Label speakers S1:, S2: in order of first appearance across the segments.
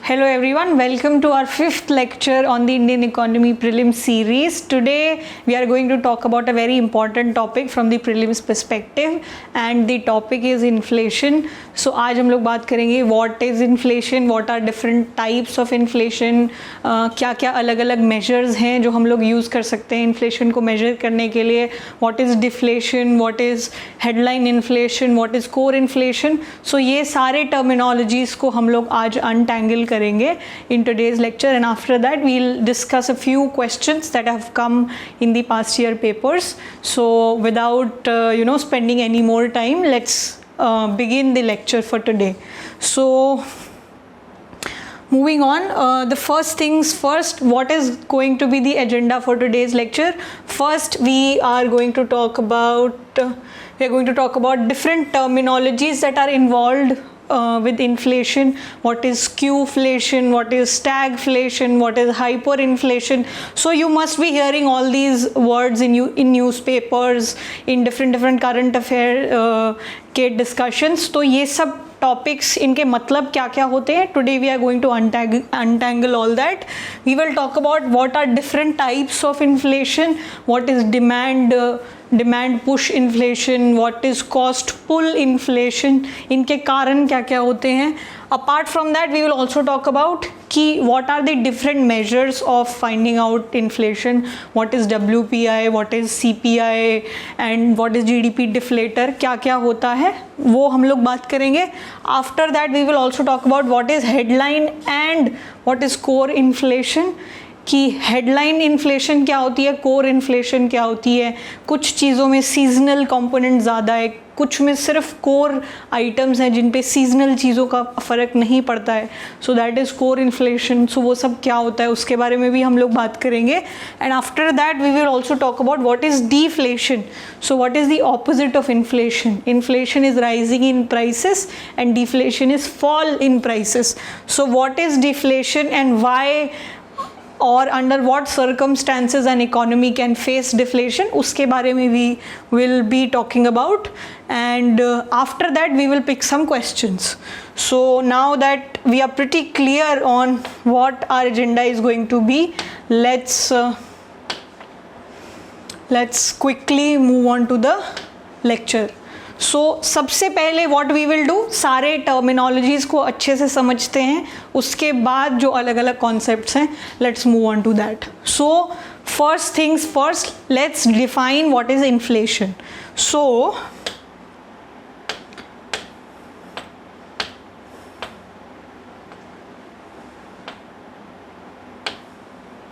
S1: Hello everyone, welcome to our fifth lecture on the Indian economy prelims series. Today we are going to talk about a very important topic from the prelims perspective and the topic is inflation. So आज हम लोग बात करेंगे what is inflation, what are different types of inflation, क्या क्या अलग अलग measures हैं जो हम लोग use कर सकते हैं inflation को measure करने के लिए, what is deflation, what is headline inflation, what is core inflation. So ये सारे terminologies को हम लोग आज untangle करेंगे in today's lecture, and after that we'll discuss a few questions that have come in the past year papers. So without spending any more time, let's begin the lecture for today. So moving on, the first things first, what is going to be the agenda for today's lecture? First we are going to talk about different terminologies that are involved with inflation. What is Qflation, what is stagflation, what is hyperinflation. So you must be hearing all these words in newspapers, in different current affair के discussions. तो ये सब topics इनके मतलब क्या क्या होते हैं. Today we are going to untangle all that. We will talk about what are different types of inflation, what is demand push inflation, what is cost pull inflation, इनके कारण क्या क्या होते हैं. Apart from that we will also talk about कि what are the different measures of finding out inflation, what is WPI, what is CPI and what is GDP deflator, क्या क्या होता है वो हम लोग बात करेंगे. After that we will also talk about what is headline and what is core inflation, कि हेडलाइन इन्फ्लेशन क्या होती है, कोर इन्फ्लेशन क्या होती है. कुछ चीज़ों में सीजनल कंपोनेंट ज़्यादा है, कुछ में सिर्फ कोर आइटम्स हैं जिन पे सीजनल चीज़ों का फ़र्क नहीं पड़ता है. So that is core inflation. So वो सब क्या होता है उसके बारे में भी हम लोग बात करेंगे. And after that we will also talk about what is deflation. So what is the opposite of inflation. Inflation is rising in prices and deflation is fall in prices. So what is deflation and why or under what circumstances an economy can face deflation, उसके बारे में we will be talking about. And after that we will pick some questions. So now that we are pretty clear on what our agenda is going to be, let's quickly move on to the lecture. So सबसे पहले what we will do, सारे terminologies को अच्छे से समझते हैं, उसके बाद जो अलग अलग कॉन्सेप्ट्स हैं let's move on to that. So first things first, let's define what is inflation. So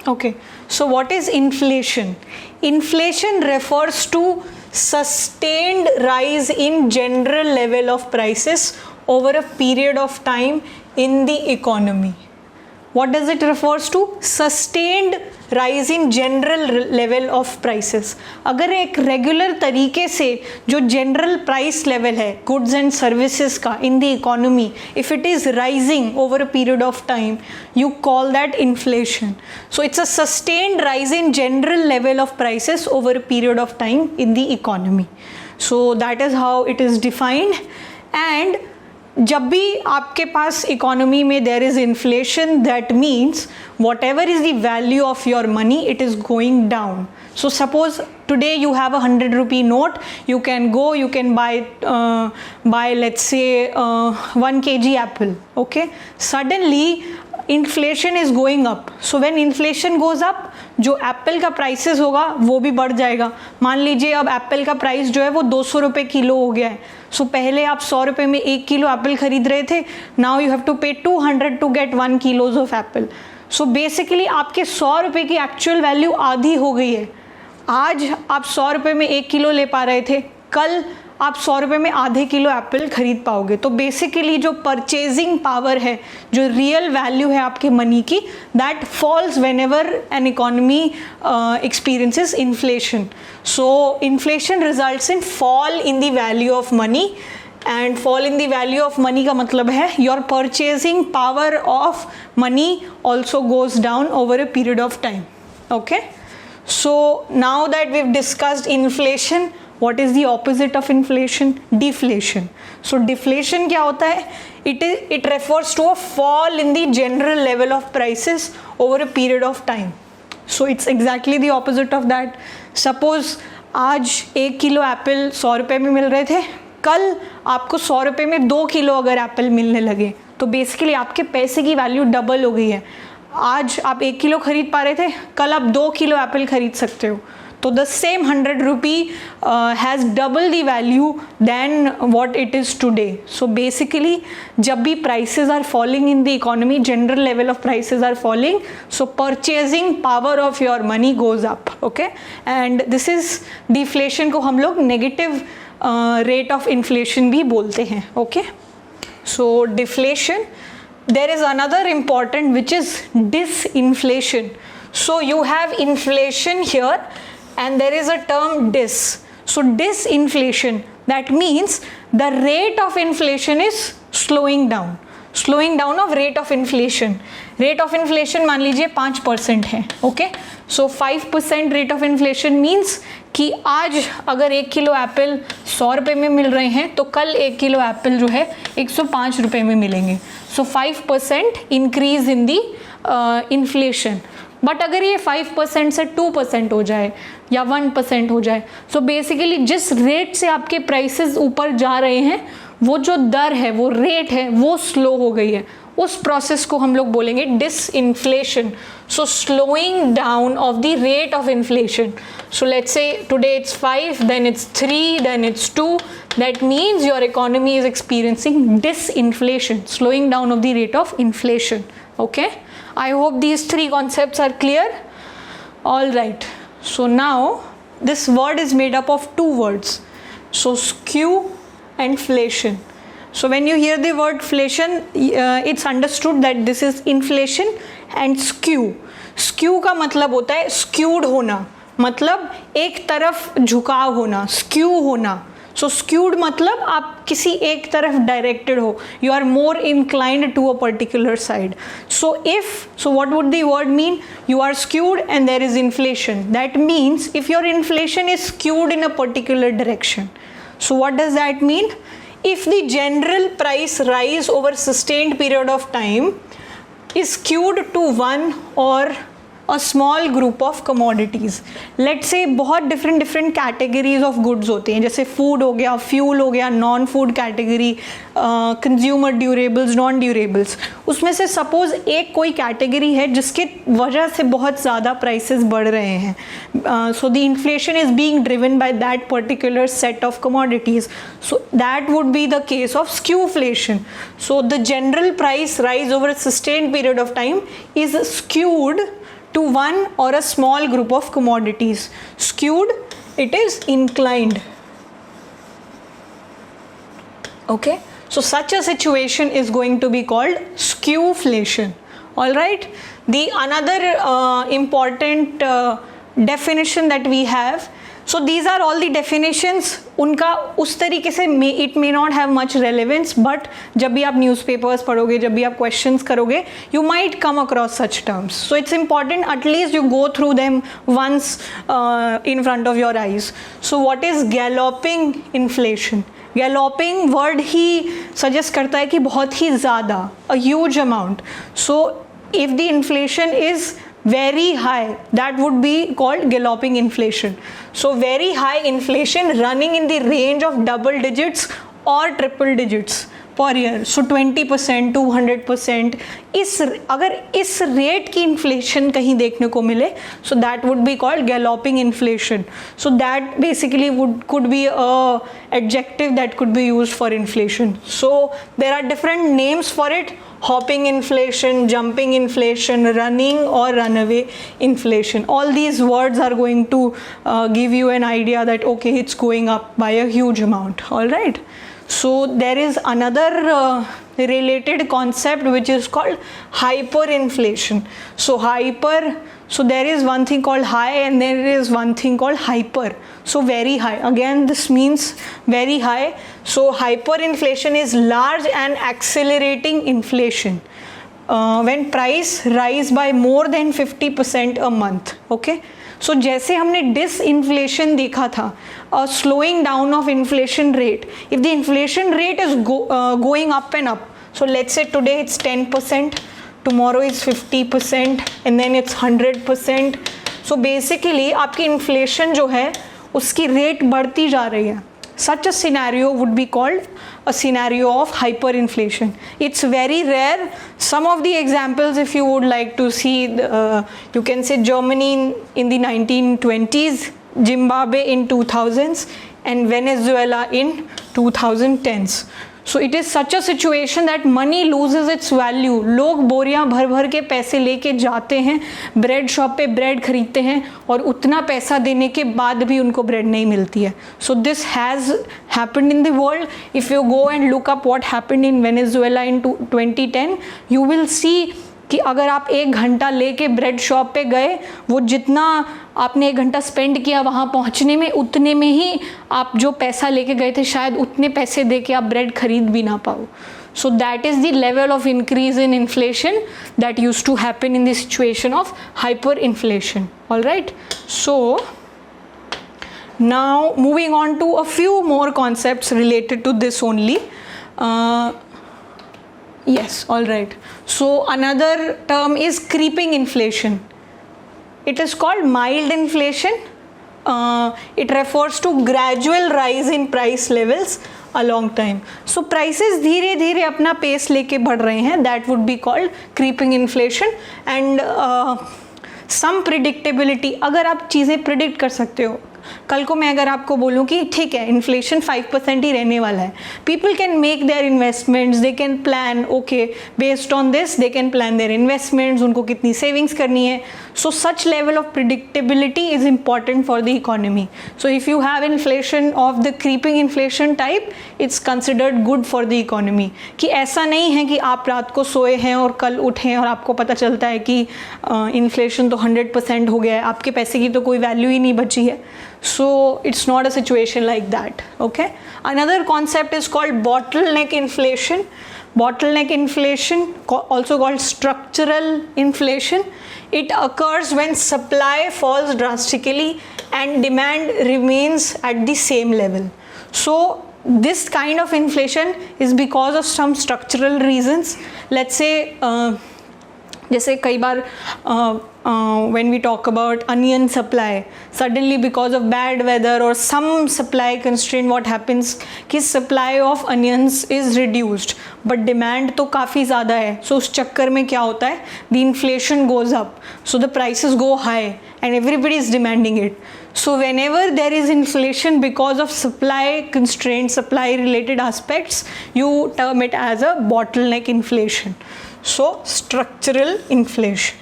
S1: okay, so what is inflation? Inflation refers to sustained rise in general level of prices over a period of time in the economy. What does it refers to? Sustained rise in general level of prices. अगर एक regular तरीके से जो general price level है goods and services का इन the economy, if it is rising over a period of time, you call that inflation. So it's a sustained rise in general level of prices over a period of time in the economy. So that is how it is defined. And जब भी आपके पास economy में there is inflation, that means whatever is the value of your money it is going down. So suppose today you have a 100 rupee note, you can buy let's say 1 kg apple. Okay, suddenly inflation is going up. So when inflation goes up, जो Apple का prices होगा वो भी बढ़ जाएगा. मान लीजिए अब एप्पल का प्राइस जो है वो 200 रुपये किलो हो गया है. सो पहले आप 100 रुपये में 1 किलो एप्पल खरीद रहे थे, now you have to pay 200 to get 1 kilos of apple. So basically आपके 100 रुपये की एक्चुअल वैल्यू आधी हो गई है. आज आप 100 रुपये में 1 किलो ले पा रहे थे, कल आप 100 रुपये में आधे किलो एप्पल खरीद पाओगे. तो बेसिकली जो परचेजिंग पावर है, जो रियल वैल्यू है आपके मनी की, that falls whenever an economy experiences inflation. So inflation results in fall in the value of money, and fall in the value of money का मतलब है your purchasing power of money also goes down over a period of time. Okay, so now that we've discussed inflation, What is the opposite of inflation? Deflation. So deflation क्या होता है? It refers to a fall in the general level of prices over a period of time. So it's exactly the opposite of that. Suppose आज 1 kilo Apple 100 रुपये में मिल रहे थे, कल आपको 100 रुपये में 2 किलो अगर एप्पल मिलने लगे तो बेसिकली आपके पैसे की वैल्यू डबल हो गई है. आज आप 1 किलो खरीद पा रहे थे, कल आप 2 किलो एप्पल खरीद सकते हो. तो the same 100 rupee has double the value than what it is today. So basically जब भी prices are falling in the economy, general level of prices are falling, so purchasing power of your money goes up. Okay, and this is deflation को हम लोग negative rate of inflation भी बोलते हैं. Okay, so deflation. There is another important which is disinflation. So you have inflation here and there is a term dis. So disinflation, that means the rate of inflation is slowing down. Slowing down of rate of inflation. Rate of inflation मान लीजिए 5% है. Okay, so 5% rate of inflation means कि आज अगर 1 kilo Apple 100 रुपये में मिल रहे हैं तो कल 1 किलो एप्पल जो है 105 रुपये में मिलेंगे. सो 5% increase in the inflation. But अगर ये 5% से 2% हो जाए या 1% हो जाए, सो बेसिकली जिस रेट से आपके प्राइसेस ऊपर जा रहे हैं वो जो दर है, वो रेट है, वो स्लो हो गई है. उस प्रोसेस को हम लोग बोलेंगे disinflation. So slowing down of the rate of inflation. So let's say today it's 5, then it's 3, then it's 2. That means your economy is experiencing disinflation, slowing down of the rate of inflation. Okay, I hope these 3 concepts are clear. All right, so now this word is made up of 2 words. So skew and inflation. So when you hear the word inflation, it's understood that this is inflation and skew. Skew का मतलब होता है skewed होना, मतलब एक तरफ झुकाव होना, skew होना. सो स्क्यूड मतलब आप किसी एक तरफ डायरेक्टेड हो, you are more inclined to a particular side. So what would the word mean? You are skewed and there is inflation. That means if your inflation is skewed in a particular direction. So what does that mean? If the general price rise over sustained period of time is skewed to one or a small group of commodities. Let's say बहुत different categories of goods होते हैं, जैसे food हो गया, fuel हो गया, non food category, consumer durables, non durables. उसमें से suppose एक कोई category है जिसके वजह से बहुत ज़्यादा prices बढ़ रहे हैं. So the inflation is being driven by that particular set of commodities. So that would be the case of skewflation. So the general price rise over a sustained period of time is skewed to one or a small group of commodities. Skewed, it is inclined. Okay, so such a situation is going to be called skewflation. All right, the another important definition that we have. So these are all the definitions. उनका उस तरीके से it may not have much relevance, but जब भी आप newspapers पढ़ोगे, जब भी आप questions करोगे, you might come across such terms. So it's important at least you go through them once in front of your eyes. So what is galloping inflation? Galloping word he suggest करता है कि बहुत ही ज़्यादा, a huge amount. So if the inflation is very high, that would be called galloping inflation. So very high inflation running in the range of double digits or triple digits per year. So 20%, 200%. अगर इस rate की inflation कहीं देखने को मिले, so that would be called galloping inflation. So that basically could be a adjective that could be used for inflation. So there are different names for it. Hopping inflation, jumping inflation, running or runaway inflation. All these words are going to give you an idea that okay, it's going up by a huge amount. All right. So there is another related concept which is called hyperinflation. So there is one thing called high and there is one thing called hyper. So very high. Again, this means very high. So hyperinflation is large and accelerating inflation. When price rise by more than 50% a month. Okay. सो जैसे हमने disinflation देखा था, slowing down of inflation rate, if the inflation rate is going up and up, so let's say today it's 10%, tomorrow is 50% and then it's 100%. So basically आपकी inflation जो है उसकी rate बढ़ती जा रही है. Such a scenario would be called a scenario of hyperinflation. It's very rare. Some of the examples, if you would like to see, you can say Germany in the 1920s, Zimbabwe in 2000s, and Venezuela in 2010s. So it is such a situation that money loses its value. लोग बोरियां भर भर के पैसे लेके जाते हैं, bread shop पे ब्रेड खरीदते हैं और उतना पैसा देने के बाद भी उनको ब्रेड नहीं मिलती है. So this has happened in the world. If you go and look up what happened in Venezuela in 2010, you will see कि अगर आप 1 घंटा लेके ब्रेड शॉप पे गए, वो जितना आपने 1 घंटा स्पेंड किया वहाँ पहुँचने में, उतने में ही आप जो पैसा लेके गए थे शायद उतने पैसे दे के आप ब्रेड खरीद भी ना पाओ. So that is the level of increase in inflation that used to happen in the situation of hyperinflation. All right. So now moving on to a few more concepts related to this only. Yes, all right. So another term is creeping inflation. It is called mild inflation. It refers to gradual rise in price levels along time. So prices धीरे धीरे अपना pace लेके बढ़ रहे हैं. That would be called creeping inflation. And some predictability. अगर आप चीज़ें predict कर सकते हो, कल को मैं अगर आपको बोलूँ कि ठीक है इन्फ्लेशन 5% ही रहने वाला है, people can make their investments, they can plan, okay based on this they can plan their investments, उनको कितनी सेविंग्स करनी है. So such level of predictability is important for the economy. So if you have inflation of the creeping inflation type, it's considered good for the economy. कि ऐसा नहीं है कि आप रात को सोए हैं और कल उठें और आपको पता चलता है कि इन्फ्लेशन तो 100% हो गया है, आपके पैसे की तो कोई वैल्यू ही नहीं बची है. So it's not a situation like that. Okay. Another concept is called bottleneck inflation. Bottleneck inflation, also called structural inflation. It occurs when supply falls drastically and demand remains at the same level. So this kind of inflation is because of some structural reasons. Let's say जैसे कई बार when we talk about onion supply, suddenly because of bad weather or some supply constraint, what happens कि supply of onions is reduced but demand तो काफ़ी ज़्यादा है. So उस चक्कर में क्या होता है, the inflation goes up, so the prices go high and everybody is demanding it. So whenever there is inflation because of supply constraints, supply related aspects, you term it as a bottleneck inflation. So structural inflation.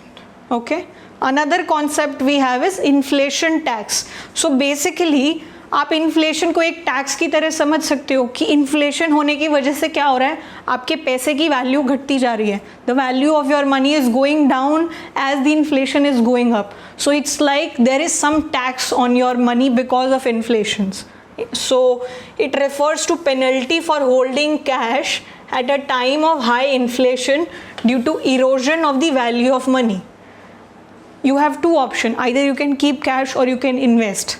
S1: Okay. Another concept we have is inflation tax. So basically आप inflation को एक tax की तरह समझ सकते हो कि inflation होने की वजह से क्या हो रहा है, आपके पैसे की वैल्यू घटती जा रही है. The value of your money is going down as the inflation is going up. So it's like there is some tax on your money because of inflations. So it refers to penalty for holding cash at a time of high inflation due to erosion of the value of money. You have two options, either you can keep cash or you can invest.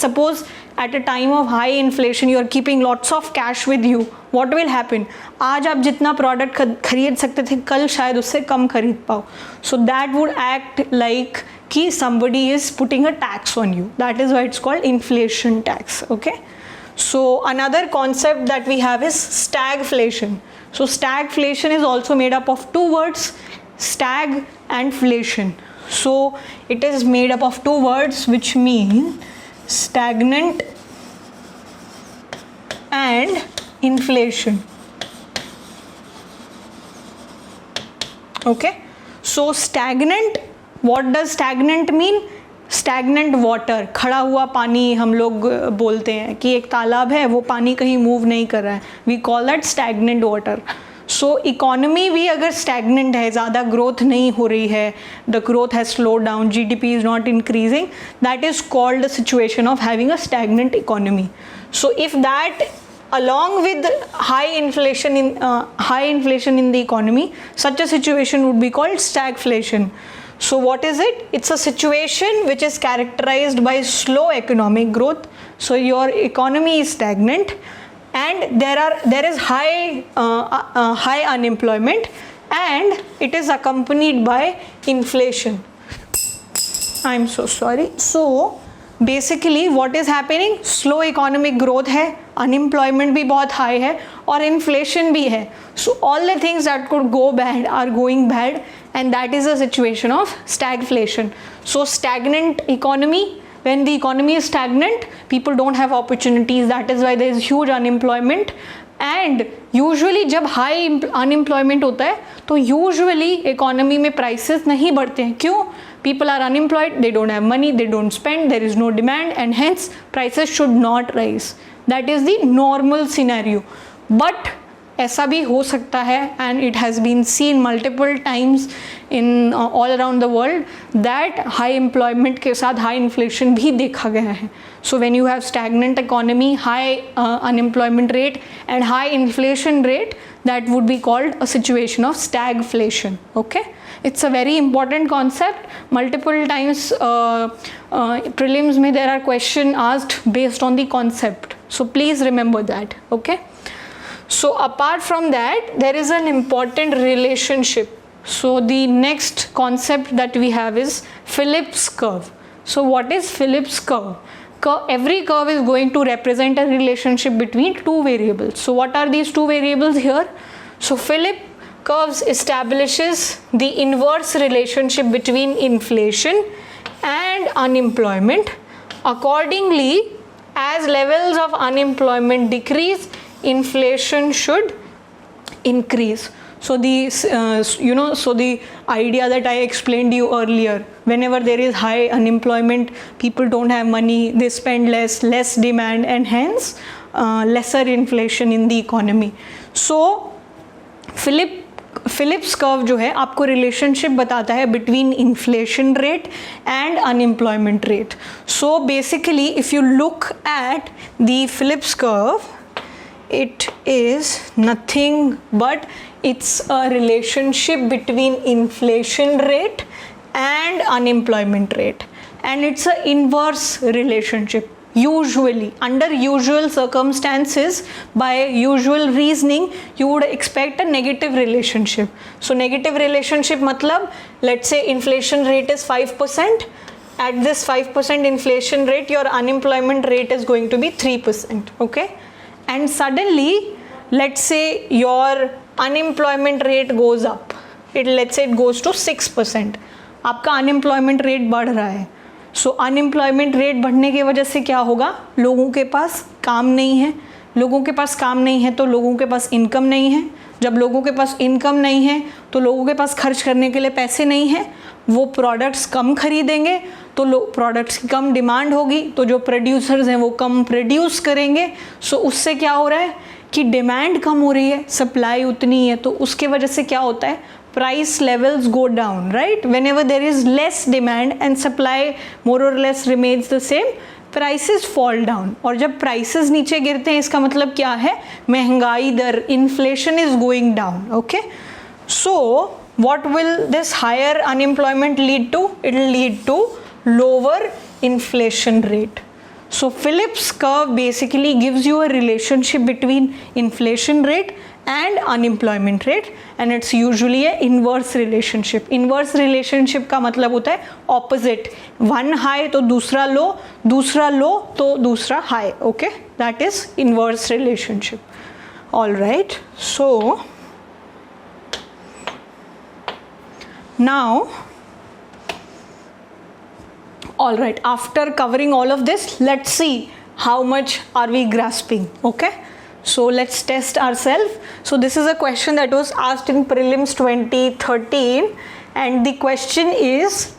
S1: Suppose at a time of high inflation you are keeping lots of cash with you, what will happen? आज आप जितना product खरीद सकते थे कल शायद उससे कम खरीद पाओ. So that would act like कि somebody is putting a tax on you. That is why it's called inflation tax. Okay. So another concept that we have is stagflation. So stagflation is also made up of two words, stag and flation. So it is made up of two words which mean stagnant and inflation. Okay. So stagnant, what does stagnant mean? Stagnant water, खड़ा हुआ पानी हम लोग बोलते हैं कि एक तालाब है वो पानी कहीं मूव नहीं कर रहा है, we call that stagnant water. So economy भी अगर स्टैगनेंट है, ज़्यादा ग्रोथ नहीं हो रही है, the growth has slowed down, GDP is not increasing, that is called the situation of having a stagnant economy. So if that along with high inflation in the economy, such a situation would be called stagflation. So what is it? It's a situation which is characterized by slow economic growth. So your economy is stagnant and there is high unemployment and it is accompanied by inflation. I'm so sorry. So basically what is happening? Slow economic growth है, unemployment भी बहुत high है और inflation भी है. So all the things that could go bad are going bad, and that is a situation of stagflation. So stagnant economy, when the economy is stagnant, people don't have opportunities. That is why there is huge unemployment. And usually जब high unemployment होता है तो usually economy में prices नहीं बढ़ते हैं. क्यों? People are unemployed, they don't have money, they don't spend, there is no demand, and hence prices should not rise. That is the normal scenario. But ऐसा भी हो सकता है, and it has been seen multiple times in all around the world that high employment के साथ high inflation भी देखा गया है. So when you have stagnant economy, high unemployment rate and high inflation rate, that would be called a situation of stagflation. Okay, it's a very important concept. Multiple times prelims में there are questions asked based on the concept. So please remember that. Okay. So apart from that, there is an important relationship. So the next concept that we have is Phillips curve. So what is Phillips curve? Every curve is going to represent a relationship between two variables. So what are these two variables here? So Phillips curves establishes the inverse relationship between inflation and unemployment. Accordingly, as levels of unemployment decrease, inflation should increase. So the so the idea that I explained to you earlier, whenever there is high unemployment, people don't have money, they spend less demand, and hence lesser inflation in the economy. So Phillips curve जो है आपको relationship बताता है between inflation rate and unemployment rate. So basically if you look at the Phillips curve, it is nothing but it's a relationship between inflation rate and unemployment rate, and it's an inverse relationship. Usually, under usual circumstances, by usual reasoning, you would expect a negative relationship. So negative relationship matlab, let's say inflation rate is 5%. At this 5% inflation rate, your unemployment rate is going to be 3%. Okay, and suddenly, let's say your unemployment rate goes up. Let's say it goes to 6%. आपका unemployment rate बढ़ रहा है. सो unemployment rate बढ़ने की वजह से क्या होगा? लोगों के पास काम नहीं है. लोगों के पास काम नहीं है तो लोगों के पास इनकम नहीं है. जब लोगों के पास इनकम नहीं है तो लोगों के पास खर्च करने के लिए पैसे नहीं है. वो प्रोडक्ट्स कम खरीदेंगे तो प्रोडक्ट्स की कम डिमांड होगी, तो जो प्रोड्यूसर्स हैं वो कम प्रोड्यूस करेंगे. सो उससे क्या हो रहा है कि डिमांड कम हो रही है, सप्लाई उतनी है, तो उसके वजह से क्या होता है? price levels go down, right? Whenever there is less demand and supply more or less remains the same, prices fall down. और जब prices नीचे गिरते हैं इसका मतलब क्या है? महंगाई दर, inflation is going down. Okay, so what will this higher unemployment lead to? It will lead to lower inflation rate. So Phillips curve basically gives you a relationship between inflation rate and unemployment rate, and it's usually a inverse relationship. Inverse relationship का मतलब होता है opposite. One high तो दूसरा low, दूसरा low तो दूसरा high. Okay, that is inverse relationship. All right. So now, all right. After covering all of this, let's see how much are we grasping. Okay. So let's test ourselves. So this is a question that was asked in prelims 2013, and the question is,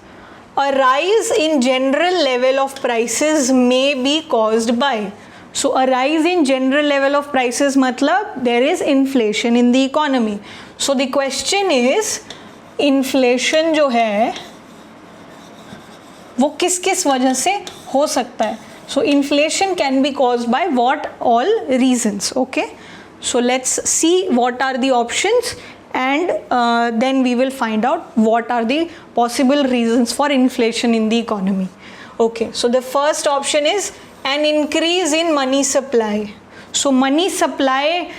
S1: a rise in general level of prices may be caused by. So a rise in general level of prices matlab there is inflation in the economy. So the question is, inflation जो है वो किस किस वजह से हो सकता है? So inflation can be caused by what all reasons? Okay, so let's see what are the options and then we will find out what are the possible reasons for inflation in the economy. Okay, so the first option is an increase in money supply. So money supply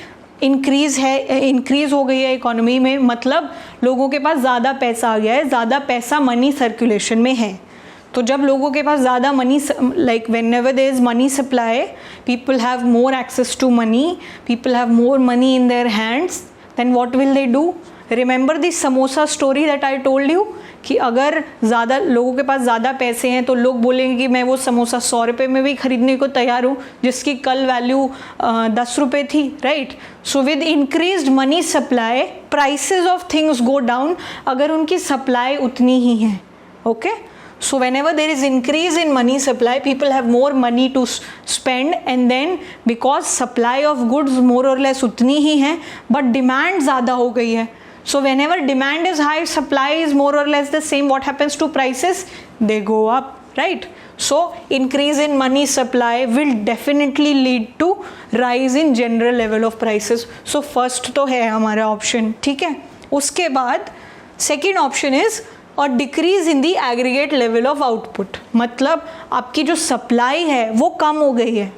S1: increase हो गई है economy में, मतलब लोगों के पास ज़्यादा पैसा आ गया है, ज़्यादा पैसा मनी सर्कुलेशन में है. तो जब लोगों के पास ज़्यादा money, like whenever there is money supply, people have more access to money, people have more money in their hands, then what will they do? Remember the samosa story that I told you कि अगर ज़्यादा लोगों के पास ज़्यादा पैसे हैं तो लोग बोलेंगे कि मैं वो समोसा 100 रुपये में भी ख़रीदने को तैयार हूँ जिसकी कल वैल्यू 10 रुपये थी, right? So with increased money supply prices of things go down अगर उनकी सप्लाई उतनी ही है. Okay, so whenever there is increase in money supply, people have more money to spend, and then because supply of goods more or less उतनी ही है but demand ज़्यादा हो गई है. So whenever demand is high, supply is more or less the same. What happens to prices? They go up, right? So increase in money supply will definitely lead to rise in general level of prices. So first तो है हमारा option, ठीक है. उसके बाद second option is और decrease in the aggregate level of output, मतलब आपकी जो सप्लाई है वो कम हो गई है.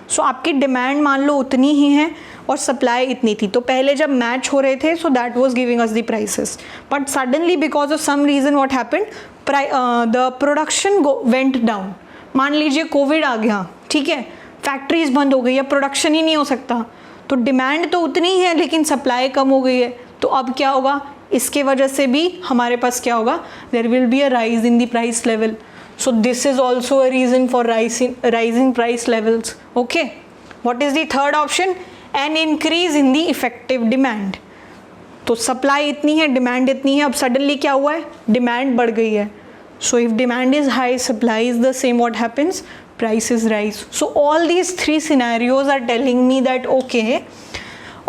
S1: सो आपकी डिमांड मान लो उतनी ही है और सप्लाई इतनी थी, तो पहले जब मैच हो रहे थे so that was giving us the prices, but suddenly because of some reason what happened, the production went down. मान लीजिए कोविड आ गया, ठीक है, फैक्ट्रीज बंद हो गई, अब प्रोडक्शन ही नहीं हो सकता, तो डिमांड तो उतनी ही है लेकिन सप्लाई कम हो गई है, तो अब क्या होगा? इसके वजह से भी हमारे पास क्या होगा? There will be a rise in the price level. So this is also a reason for rising price levels. Okay, what is the third option? An increase in the effective demand. तो supply इतनी है, demand इतनी है, अब suddenly क्या हुआ है? Demand बढ़ गई है. So if demand is high, supply is the same, what happens? Prices rise. So all these three scenarios are telling me that okay,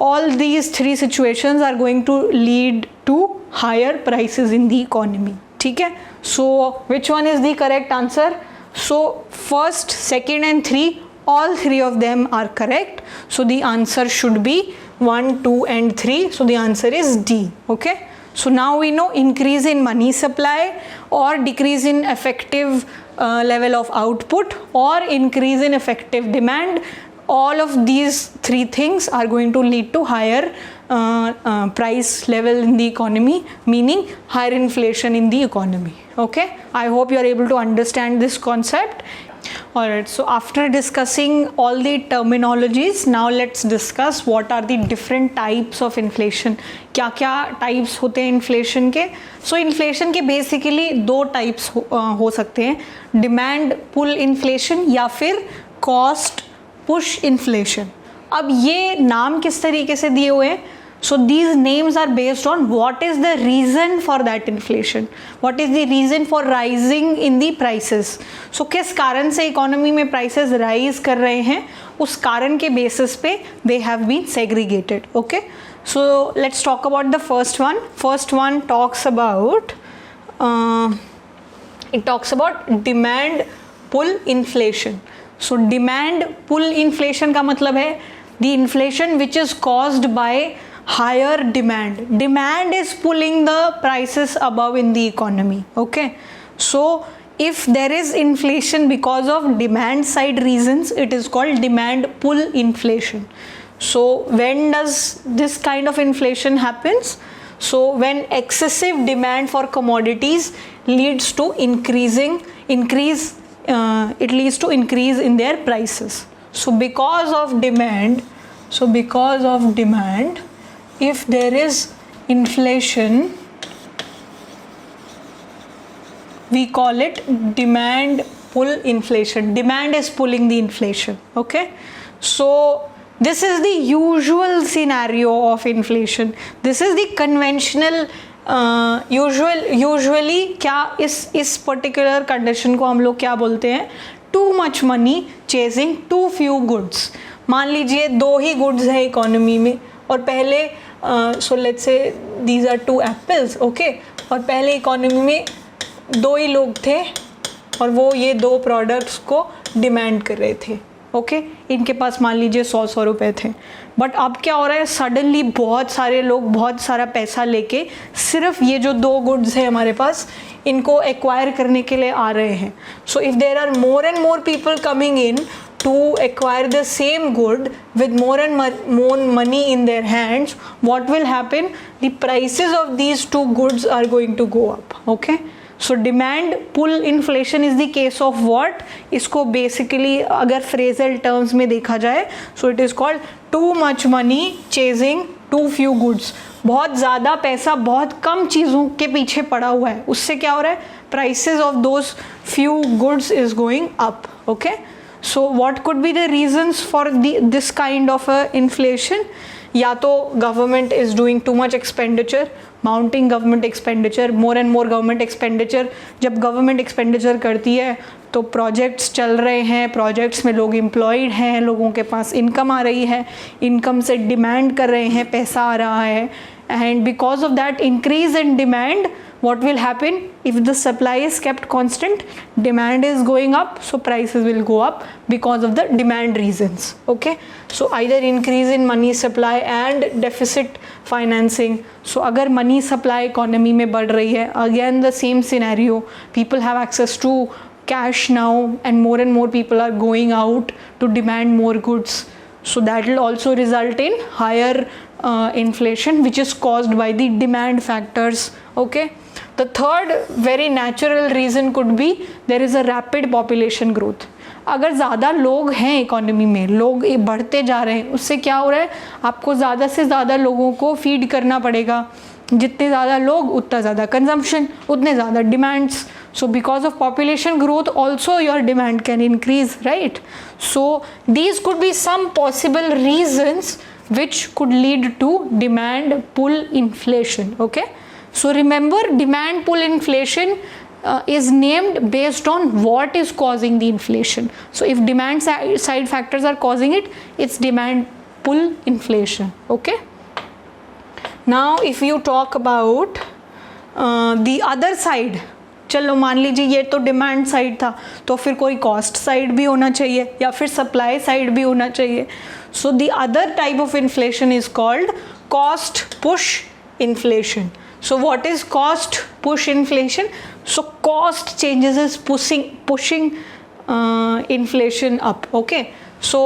S1: all these three situations are going to lead to higher prices in the economy. ठीक है? So which one is the correct answer? So first, second and three, all three of them are correct. So the answer should be 1, 2 and 3. So the answer is D. Okay? So now we know increase in money supply or decrease in effective level of output or increase in effective demand. All of these three things are going to lead to higher price level in the economy, meaning higher inflation in the economy. Okay, I hope you are able to understand this concept. Alright, so after discussing all the terminologies, now let's discuss what are the different types of inflation. क्या क्या types होते हैं inflation के? So inflation के basically दो types हो सकते हैं, demand pull inflation या फिर cost push inflation. अब ये नाम किस तरीके से दिए हुए हैं? So these names are based on what is the reason for that inflation, what is the reason for rising in the prices. So किस कारण से इकोनॉमी में prices rise कर रहे हैं, उस कारण के basis पे they have been segregated. Okay, so let's talk about the first one. First one talks about it talks about demand pull inflation. So demand pull inflation का मतलब है the inflation which is caused by higher demand. Demand is pulling the prices above in the economy. Okay, so if there is inflation because of demand side reasons, it is called demand pull inflation. So when does this kind of inflation happens? So when excessive demand for commodities leads to it leads to increase in their prices. So because of demand, if there is inflation, we call it demand pull inflation. Demand is pulling the inflation. Okay, so this is the usual scenario of inflation. This is the conventional usually क्या इस particular condition को हम लोग क्या बोलते हैं? Too much money chasing too few goods. मान लीजिए दो ही goods है इकोनॉमी में और पहले so let's say these are two apples. Okay, और पहले इकोनॉमी में दो ही लोग थे और वो ये दो प्रोडक्ट्स को डिमांड कर रहे थे. ओके इनके पास मान लीजिए 100 रुपए थे, बट अब क्या हो रहा है, सडनली बहुत सारे लोग बहुत सारा पैसा लेके सिर्फ ये जो 2 गुड्स है हमारे पास इनको एक्वायर करने के लिए आ रहे हैं. So if there are more and more people coming in to acquire the same good with more and more money in their hands, what will happen? The prices of these 2 goods are going to go up. Okay, so demand pull inflation is the case of what? इसको basically अगर phrasal terms में देखा जाए, so it is called too much money chasing too few goods. बहुत ज़्यादा पैसा बहुत कम चीज़ों के पीछे पड़ा हुआ है, उससे क्या हो रहा है, prices of those few goods is going up. Okay, so what could be the reasons for this kind of a inflation? या तो government is doing too much expenditure, mounting government expenditure, more and more government expenditure. जब government expenditure करती है तो projects चल रहे हैं, projects में लोग employed हैं, लोगों के पास income आ रही है, income से demand कर रहे हैं, पैसा आ रहा है, and because of that increase in demand, what will happen? If the supply is kept constant, demand is going up, so prices will go up because of the demand reasons. Okay, so either increase in money supply and deficit financing. So अगर money supply economy में बढ़ रही है, again the same scenario, people have access to cash now and more people are going out to demand more goods, so that will also result in higher inflation, which is caused by the demand factors. Okay, the third very natural reason could be there is a rapid population growth. अगर ज़्यादा लोग हैं economy में, लोग बढ़ते जा रहे हैं, उससे क्या हो रहा है, आपको ज़्यादा से ज़्यादा लोगों को फीड करना पड़ेगा, जितने ज़्यादा लोग उतना ज़्यादा कंजम्पशन, उतने ज़्यादा demands. So because of population growth also your demand can increase, right? So these could be some possible reasons which could lead to demand pull inflation. Okay, so remember demand pull inflation is named based on what is causing the inflation. So if demand side factors are causing it, it's demand pull inflation. Okay, now if you talk about the other side, चलो मान लीजिए ये तो demand side था, तो फिर कोई cost side भी होना चाहिए या फिर सप्लाई साइड भी होना चाहिए. So the other type of inflation is called cost push inflation. So what is cost push inflation? So cost changes is pushing inflation up. Okay, so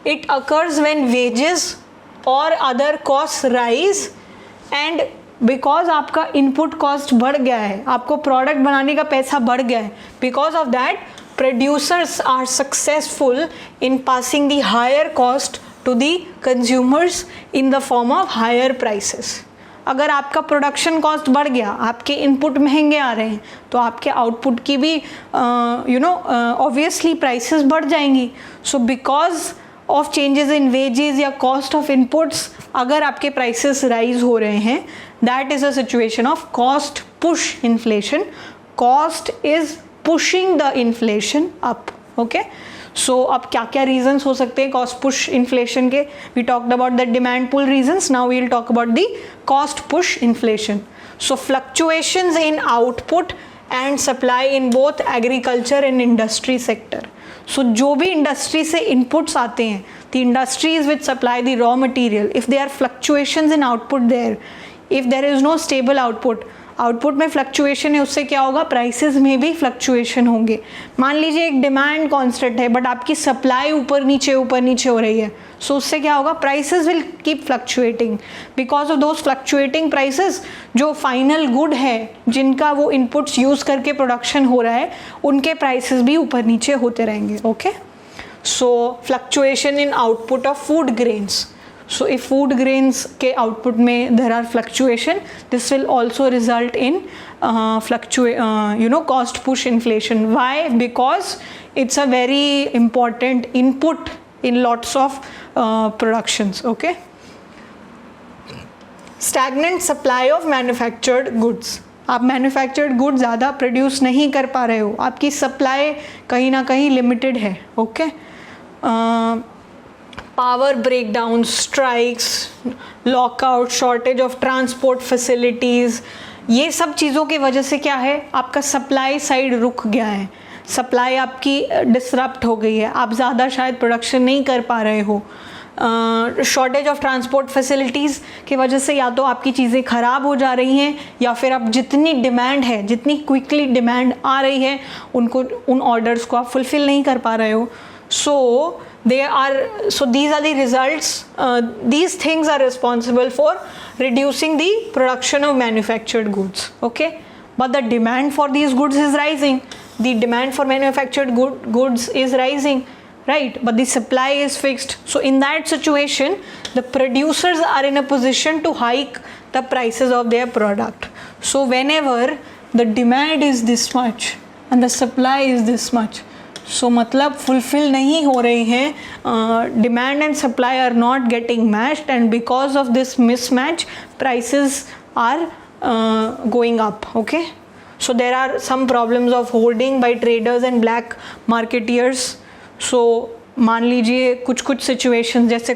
S1: it occurs when wages or other cost rise and because आपका input cost बढ़ गया है, आपको product बनाने का पैसा बढ़ गया है, because of that producers are successful in passing the higher cost to the consumers in the form of higher prices. अगर आपका प्रोडक्शन कॉस्ट बढ़ गया, आपके इनपुट महंगे आ रहे हैं, तो आपके आउटपुट की भी ऑब्वियसली प्राइसेस बढ़ जाएंगी. So because of changes in wages या कॉस्ट ऑफ इनपुट्स अगर आपके प्राइसेस राइज हो रहे हैं, that is a situation of cost push inflation. Cost is pushing the inflation up. Okay, so अब क्या क्या रीजंस हो सकते हैं कॉस्ट पुश इन्फ्लेशन के? We talked about the demand pull reasons, now we will talk about the cost push inflation. So fluctuations in output and supply in both agriculture and industry sector. So जो भी industry से inputs आते हैं, the industries which supply the raw material, if there are fluctuations in output there, if there is no stable output में fluctuation है, उससे क्या होगा, प्राइसेस में भी फ्लक्चुएशन होंगे. मान लीजिए एक डिमांड कांस्टेंट है बट आपकी सप्लाई ऊपर नीचे हो रही है, सो उससे क्या होगा, prices will keep fluctuating. Because of those fluctuating prices, जो फाइनल गुड है जिनका वो इनपुट्स यूज़ करके प्रोडक्शन हो रहा है, उनके प्राइसेस भी ऊपर नीचे होते रहेंगे. Okay, so fluctuation in output of food grains. So if food grains के output में there are fluctuation, this will also result in cost push inflation. Why? Because it's a very important input in lots of productions. Okay. Stagnant supply of manufactured goods. आप manufactured goods ज़्यादा produce नहीं कर पा रहे हो, आपकी supply कहीं ना कहीं लिमिटेड है. Okay, power breakdown, strikes, lockout, shortage of transport facilities, ये सब चीज़ों की वजह से क्या है, आपका सप्लाई साइड रुक गया है. सप्लाई आपकी डिसरप्ट हो गई है, आप ज़्यादा शायद प्रोडक्शन नहीं कर पा रहे हो, शॉर्टेज ऑफ ट्रांसपोर्ट फैसिलिटीज़ की वजह से या तो आपकी चीज़ें ख़राब हो जा रही हैं या फिर आप जितनी डिमांड है, जितनी क्विकली डिमांड आ रही है उन ऑर्डर्स को आप फुलफ़िल नहीं कर पा रहे हो. So these are the results. These things are responsible for reducing the production of manufactured goods. Okay, but the demand for these goods is rising. The demand for manufactured goods is rising, right? But the supply is fixed. So in that situation, the producers are in a position to hike the prices of their product. So whenever the demand is this much and the supply is this much, so मतलब fulfill नहीं हो रही हैं, demand and supply are not getting matched, and because of this mismatch prices are going up. Okay, so there are some problems of hoarding by traders and black marketeers. So मान लीजिए कुछ situations जैसे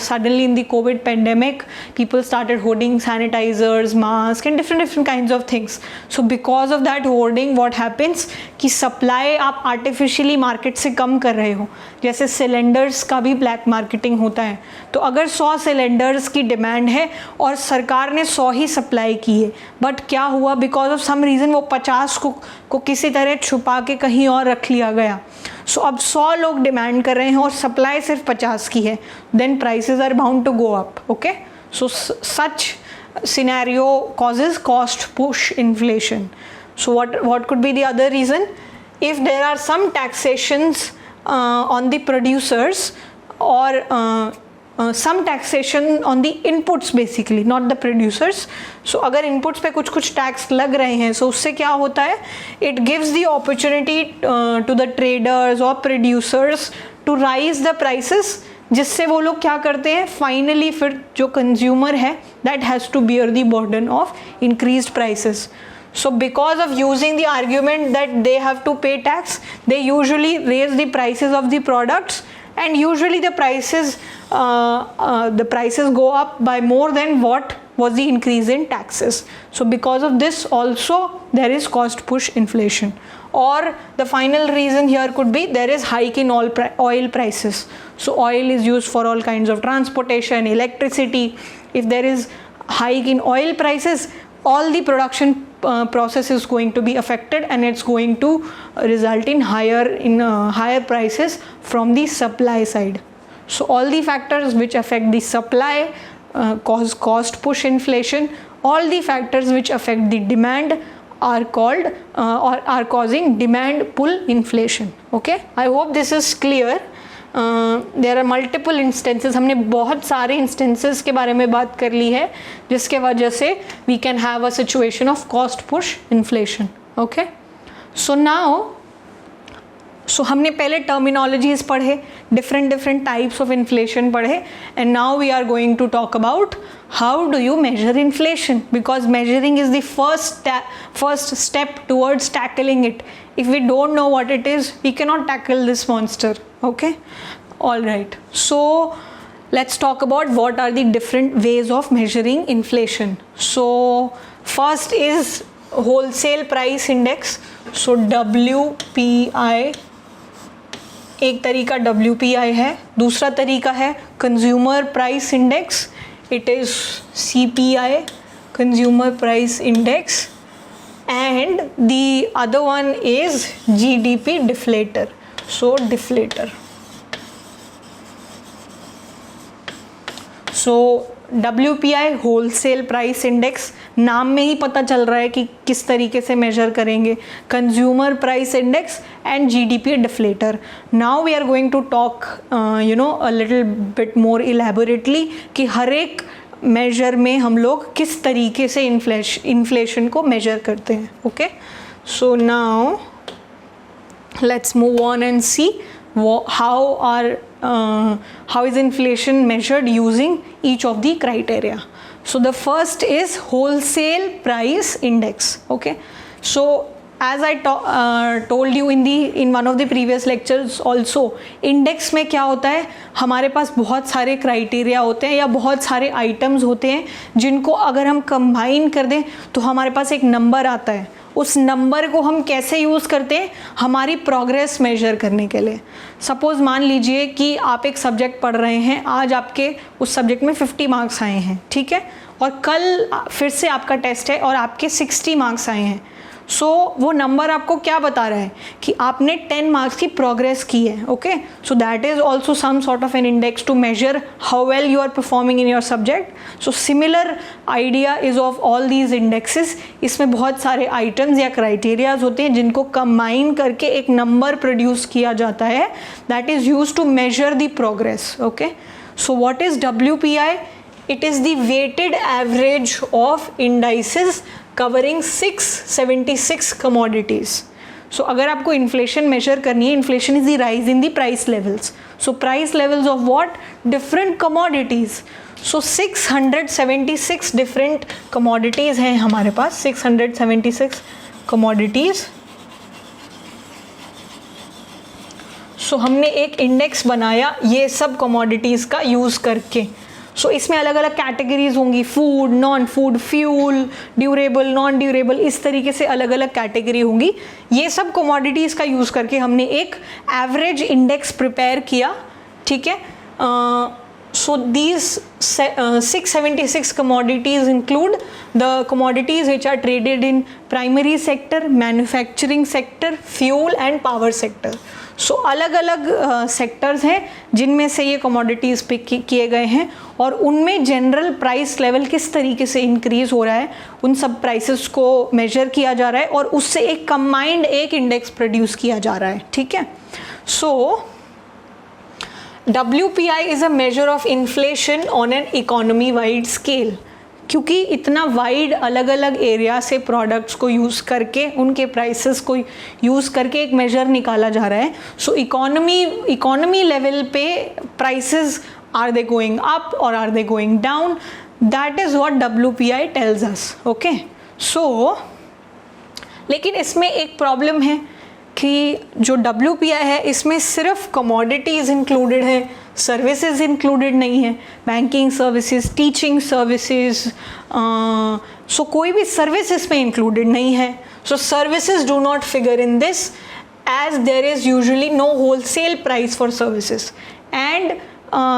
S1: suddenly in the COVID pandemic people started hoarding sanitisers, mask and different kinds of things. So because of that hoarding what happens कि supply आप artificially market से कम कर रहे हो. जैसे सिलेंडर्स का भी ब्लैक मार्केटिंग होता है. तो अगर 100 सिलेंडर्स की डिमांड है और सरकार ने 100 ही सप्लाई की है, बट क्या हुआ, बिकॉज ऑफ सम रीज़न वो 50 को किसी तरह छुपा के कहीं और रख लिया गया. सो अब 100 लोग डिमांड कर रहे हैं और सप्लाई सिर्फ 50 की है, then prices are bound to go up. Okay, so such scenario causes cost push inflation. So what could be the other reason? If there are some taxations on the producers or some taxation on the inputs basically, not the producers. So अगर inputs पे कुछ tax लग रहे हैं, so उससे क्या होता है, it gives the opportunity to the traders or producers to rise the prices, जिससे वो लोग क्या करते हैं, फाइनली फिर जो कंज्यूमर है that has to bear the burden of increased prices. So because of using the argument that they have to pay tax, they usually raise the prices of the products, and usually the prices go up by more than what was the increase in taxes. So because of this also there is cost push inflation. Or the final reason here could be there is hike in oil prices. So oil is used for all kinds of transportation, electricity. If there is hike in oil prices, all the production process is going to be affected, and it's going to result in higher prices from the supply side. So all the factors which affect the supply cause cost push inflation. All the factors which affect the demand are called or are causing demand pull inflation. Okay, I hope this is clear. There are multiple instances, हमने बहुत सारे instances के बारे में बात कर ली है जिसके वजह से we can have a situation of cost push inflation. Okay, so now हमने पहले टर्मिनोलॉजीज पढ़े, डिफरेंट टाइप्स ऑफ इन्फ्लेशन पढ़े, and now we are going to talk about how do you measure inflation, because measuring is the first step towards tackling it. If we don't know what it is, we cannot tackle this monster. Okay, all right, so let's talk about what are the different ways of measuring inflation. So first is wholesale price index. So WPI एक तरीका WPI है, दूसरा तरीका है consumer price index. It is CPI, Consumer Price Index, and the other one is GDP deflator. So deflator. So WPI Wholesale Price Index, नाम में ही पता चल रहा है कि किस तरीके से मेजर करेंगे. Consumer Price Index and GDP deflator. Now we are going to talk a little bit more elaborately कि हर एक मेजर में हम लोग किस तरीके से इन्फ्लेशन को मेजर करते हैं. Okay, so now let's move on and see how is inflation measured using each of the criteria. So the first is wholesale price index. Okay, so as I told you in one of the previous lectures also, index में क्या होता है, हमारे पास बहुत सारे criteria होते हैं या बहुत सारे आइटम्स होते हैं जिनको अगर हम कंबाइन कर दें तो हमारे पास एक नंबर आता है, उस नंबर को हम कैसे यूज़ करते हैं, हमारी प्रोग्रेस मेजर करने के लिए। सपोज़ मान लीजिए कि आप एक सब्जेक्ट पढ़ रहे हैं, आज आपके उस सब्जेक्ट में 50 मार्क्स आए हैं, ठीक है, और कल फिर से आपका टेस्ट है और आपके 60 मार्क्स आए हैं। सो वो नंबर आपको क्या बता रहा है कि आपने 10 मार्क्स की प्रोग्रेस की है। Okay, so that is also some sort of an index to measure how well you are performing in your subject. So similar idea is of all these indexes. इसमें बहुत सारे आइटम्स या criterias होते हैं जिनको combine करके एक number produce किया जाता है, that is use to measure the progress. Okay, so what is WPI? It is the weighted average of indices covering 676 commodities. So अगर आपको इन्फ्लेशन मेजर करनी है, inflation is the rise in the price levels. So price levels of what? Different commodities. So 676 different commodities हैं हमारे पास, 676 commodities. सो हमने एक index बनाया ये सब कमोडिटीज़ का यूज़ करके. सो इसमें अलग अलग कैटेगरीज होंगी, food, non food, fuel, durable, non durable, इस तरीके से अलग अलग कैटेगरी होंगी. ये सब कमोडिटीज़ का यूज़ करके हमने एक एवरेज इंडेक्स प्रिपेयर किया. ठीक है, so these 676 commodities include the commodities which are traded in primary sector, manufacturing sector, fuel and power sector. So अलग अलग सेक्टर्स हैं जिनमें से ये कमोडिटीज़ पिक किए गए हैं और उनमें जनरल प्राइस लेवल किस तरीके से इंक्रीज़ हो रहा है, उन सब प्राइसेस को मेजर किया जा रहा है और उससे एक कंबाइंड एक इंडेक्स प्रोड्यूस किया जा रहा है. ठीक है, सो WPI is a measure of inflation on an economy wide scale. क्योंकि इतना वाइड अलग अलग एरिया से प्रोडक्ट्स को यूज़ करके उनके प्राइसेस को यूज़ करके एक मेजर निकाला जा रहा है. सो इकोनॉमी लेवल पे prices are they going up or are they going down, that is what WPI tells us. Okay, so लेकिन इसमें एक प्रॉब्लम है कि जो WPI है इसमें सिर्फ कमोडिटीज़ इंक्लूडेड है, सर्विसेज इंक्लूडेड नहीं है. Banking services, teaching services, so कोई भी सर्विस इसमें इंक्लूडेड नहीं है. So services do not figure in this as there is usually no wholesale price for services. And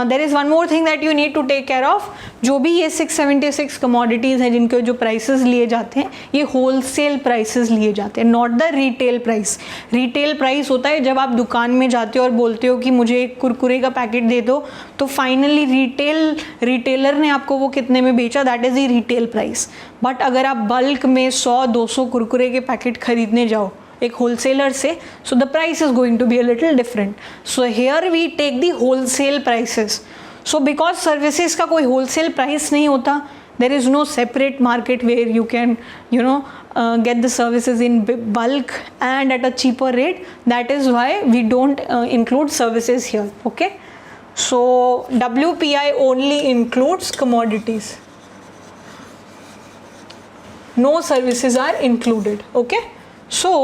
S1: there is one more thing that you need to take care of. जो भी ये 676 commodities हैं जिनके जो prices लिए जाते हैं ये होलसेल प्राइसेस लिए जाते हैं, not the retail price. Retail price होता है जब आप दुकान में जाते हो और बोलते हो कि मुझे एक कुरकुरे का पैकेट दे दो, तो फाइनली रिटेलर ने आपको वो कितने में बेचा, that is the retail price. But अगर आप बल्क में 100-200 कुरकुरे के पैकेट खरीदने जाओ एक होलसेलर से, so the price is going to be a little different. So here we take the wholesale prices. So because services का कोई wholesale price नहीं होता, there is no separate market where you can get the services in bulk and at a cheaper rate. That is why we don't include services here. Okay, so WPI only includes commodities. No services are included. Okay, so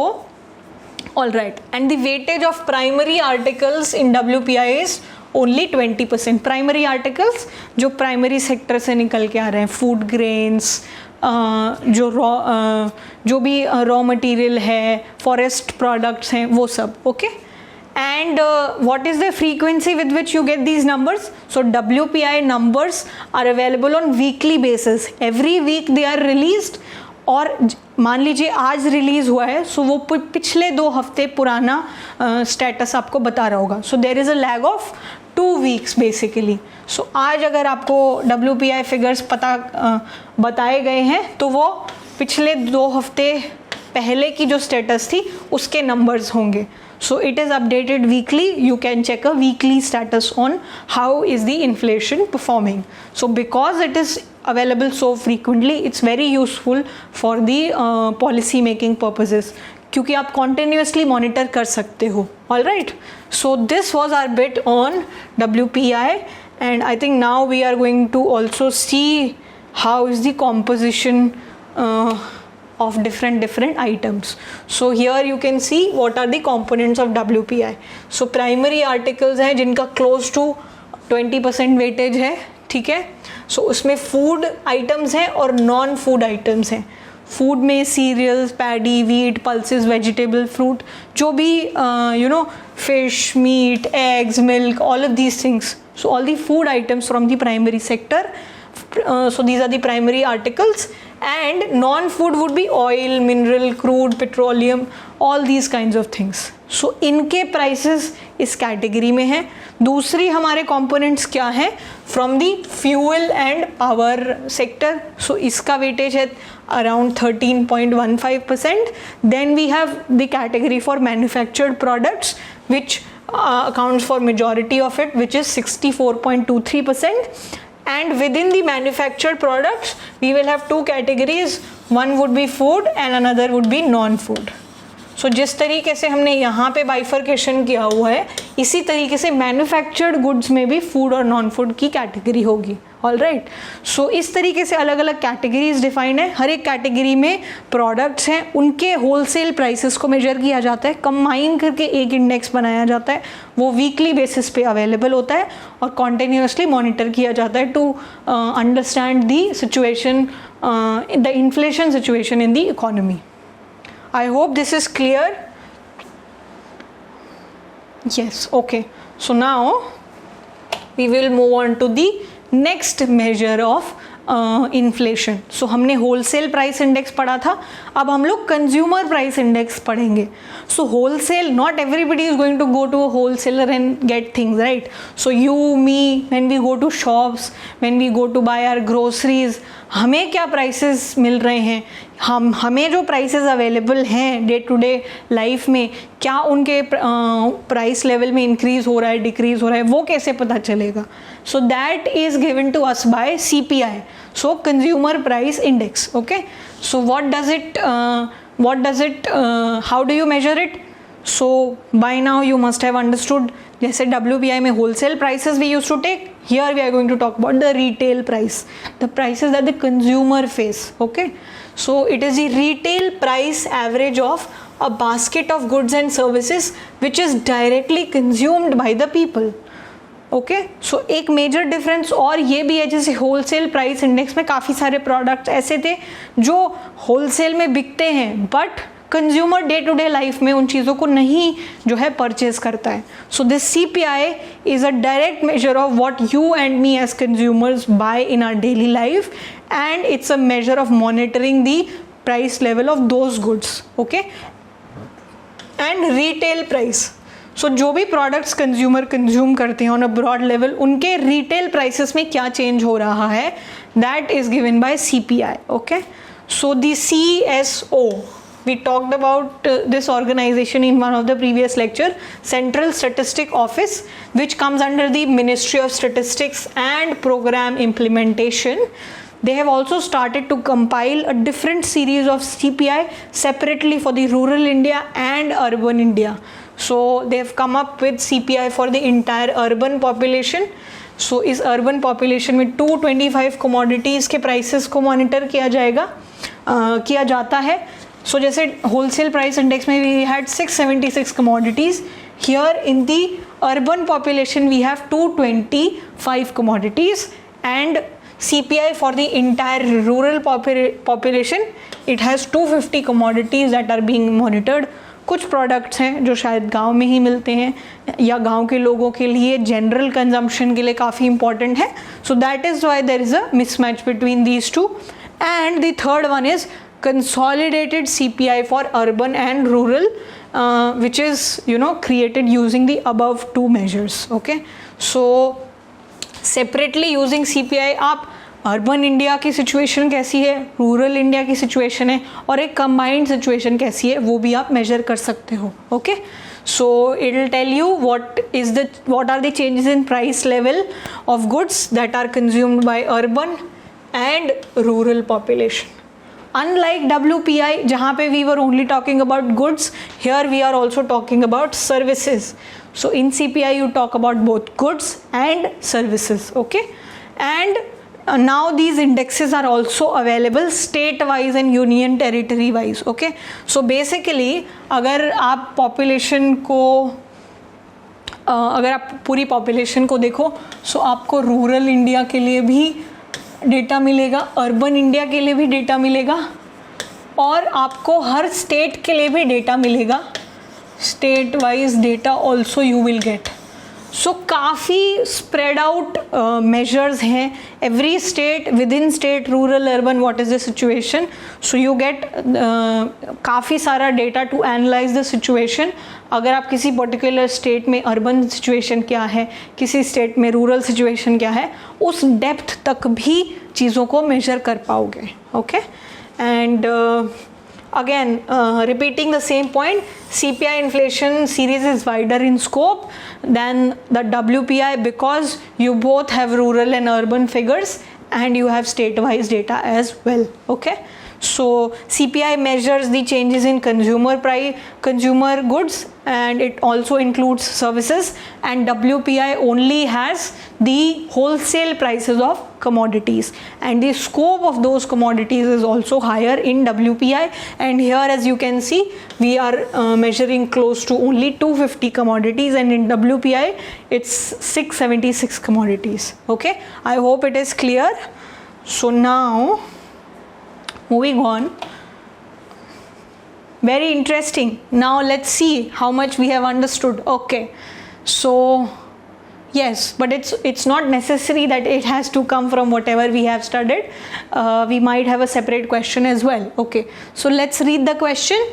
S1: all right, and the weightage of primary articles in WPI is only 20%. Primary articles जो primary sector से निकल के आ रहे हैं, food grains, जो भी raw material है, forest products हैं, वो सब. Okay, and what is the frequency with which you get these numbers? So WPI numbers are available on weekly basis. Every week they are released. और मान लीजिए आज रिलीज़ हुआ है, सो वो पिछले 2 हफ्ते पुराना स्टेटस आपको बता रहा होगा. So there is a lag of 2 weeks basically. So आज अगर आपको WPI फिगर्स बताए गए हैं तो वो पिछले 2 हफ्ते पहले की जो स्टेटस थी उसके नंबर्स होंगे. So it is updated weekly. You can check a weekly status on how is the inflation performing. So because it is available so frequently, it's very useful for the policy making purposes. क्योंकि आप continuously monitor कर सकते हो. All right. So this was our bit on WPI, and I think now we are going to also see how is the composition of different items. So here you can see what are the components of WPI. So primary articles हैं जिनका close to 20% weightage है. ठीक है, so उसमें food items हैं और non food items हैं. Food में cereals, paddy, wheat, pulses, vegetable, fruit, जो भी fish, meat, eggs, milk, all of these things. So all the food items from the primary sector. So these are the primary articles, and non-food would be oil, mineral, crude, petroleum, all these kinds of things. So इनके prices इस category में हैं. दूसरी हमारे components क्या हैं? From the fuel and power sector. So इसका weightage है around 13.15%. Then we have the category for manufactured products, which accounts for majority of it, which is 64.23%. And within the manufactured products, we will have two categories. One would be food and another would be non-food. So जिस तरीके से हमने यहाँ पे bifurcation किया हुआ है, इसी तरीके से मैन्युफैक्चर्ड गुड्स में भी फूड और नॉन फूड की कैटेगरी होगी. All right. सो इस तरीके से अलग अलग कैटेगरीज डिफाइन है. हर एक कैटेगरी में प्रोडक्ट्स हैं, उनके होलसेल प्राइसेस को मेजर किया जाता है, कंबाइन करके एक इंडेक्स बनाया जाता है. वो वीकली बेसिस पे अवेलेबल होता है और कॉन्टिन्यूसली मॉनिटर किया जाता है to understand the situation, the inflation situation in the economy. I hope this is clear. Yes, okay. So now we will move on to the next measure of inflation. So हमने wholesale price index पढ़ा था, अब हम लोग consumer price index पढ़ेंगे. So wholesale, not everybody is going to go to a wholesaler and get things, right. So you, me, when we go to shops, when we go to buy our groceries, हमें क्या prices मिल रहे हैं, हमें जो prices available हैं day to day life में, क्या उनके प्राइस लेवल में इंक्रीज हो रहा है, डिक्रीज हो रहा है, वो कैसे पता चलेगा. So that is given to us by CPI, so consumer price index. Okay, so what does it how do you measure it? So by now you must have understood, जैसे WPI में wholesale prices we used to take, here we are going to talk about the retail price, the prices that the consumer face. Okay, so it is the retail price average of a basket of goods and services which is directly consumed by the people. Okay, so एक major difference और ये भी है, जैसे wholesale price index में काफ़ी सारे products ऐसे थे जो होलसेल में बिकते हैं but consumer day to day life में उन चीज़ों को नहीं जो है परचेज करता है. So this CPI is a direct measure of what you and me as consumers buy in our daily life, and it's a measure of monitoring the price level of those goods. Okay, and retail price, so जो भी products consumer consume करते हैं on a broad level, उनके retail prices में क्या change हो रहा है, that is given by CPI. Okay, so the CSO, we talked about this organization in one of the previous lecture, Central Statistic Office, which comes under the Ministry of Statistics and Program Implementation. They have also started to compile a different series of CPI separately for the rural India and urban India. So they have come up with CPI for the entire urban population. So इस urban population में 225 commodities के prices को monitor किया जाता है. So जैसे wholesale price index में we had 676 commodities. Here in the urban population we have 225 commodities, and CPI for the entire rural population, it has 250 commodities that are being monitored. कुछ products हैं जो शायद गांव में ही मिलते हैं या गांव के लोगों के लिए जनरल कंजम्पशन के लिए काफ़ी इंपॉर्टेंट है. So that is why there is a mismatch between these two. And the third one is consolidated CPI for urban and rural, which is created using the above two measures. Okay, so separately using CPI आप urban India की situation कैसी है, rural India की situation है, और एक combined situation कैसी है, वो भी आप मेजर कर सकते हो. Okay, so it will tell you what are the changes in price level of goods that are consumed by urban and rural population. Unlike WPI, जहाँ पे we were only talking about goods, here we are also talking about services. So in CPI you talk about both goods and services. Okay, and now these indexes are also available state wise and union territory wise. Okay, so basically अगर आप population को अगर आप पूरी population को देखो, so आपको rural India के लिए भी डेटा मिलेगा, अर्बन इंडिया के लिए भी डेटा मिलेगा, और आपको हर स्टेट के लिए भी डेटा मिलेगा, state wise data also you will get. So काफ़ी स्प्रेड आउट मेजर्स हैं, every state, within state, rural, urban, what is the situation. So you get काफ़ी सारा data to analyse the situation. अगर आप किसी particular state में urban situation क्या है, किसी स्टेट में रूरल सिचुएशन क्या है, उस डेप्थ तक भी चीज़ों को मेजर कर पाओगे. Okay, and again repeating the same point, CPI inflation series is wider in scope than the WPI because you both have rural and urban figures and you have state wise data as well. Okay, so CPI measures the changes in consumer goods and it also includes services, and WPI only has the wholesale prices of commodities, and the scope of those commodities is also higher in WPI. And here, as you can see, we are measuring close to only 250 commodities, and in WPI it's 676 commodities. Okay, I hope it is clear. So now moving on, very interesting. Now let's see how much we have understood. Okay, so yes, but it's not necessary that it has to come from whatever we have studied. We might have a separate question as well. Okay, so let's read the question.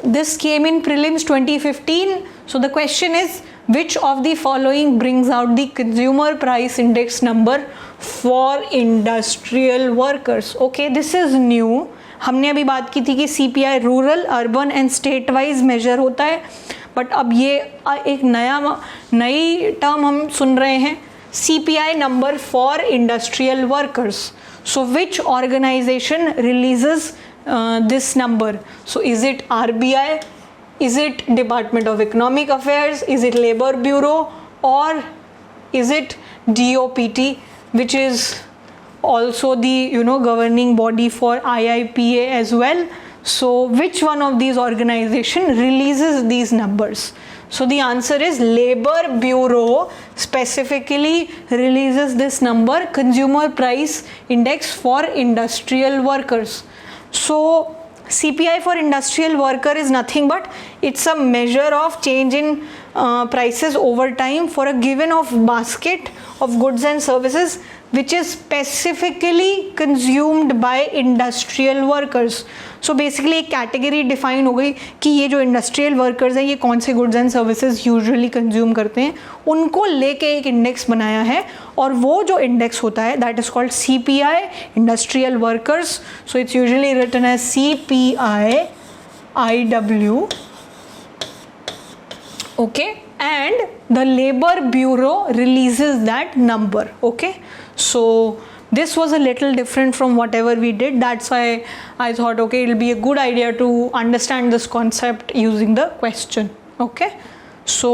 S1: This came in prelims 2015. So the question is, which of the following brings out the consumer price index number for industrial workers? Okay, this is new. हमने अभी बात की थी कि CPI rural, urban and state wise measure होता है, but अब ये एक नई टर्म हम सुन रहे हैं, CPI number for industrial workers. So which organisation releases this number? So is it RBI, is it department of economic affairs, is it labour bureau, or is it DOPT, which is also the governing body for IIPA as well. So which one of these organization releases these numbers? So the answer is Labor Bureau specifically releases this number, consumer price index for industrial workers. So CPI for industrial worker is nothing but it's a measure of change in prices over time for a given of basket of goods and services which is specifically consumed by industrial workers. So basically एक category define हो गई कि ये जो industrial workers हैं ये कौन से goods and services usually consume करते हैं, उनको लेके एक इंडेक्स बनाया है, और वो जो इंडेक्स होता है that is called CPI industrial workers. So it's usually written as CPI IW. Okay, and the Labor Bureau releases that number. Okay, so this was a little different from whatever we did. That's why I thought, okay, it'll be a good idea to understand this concept using the question. Okay, so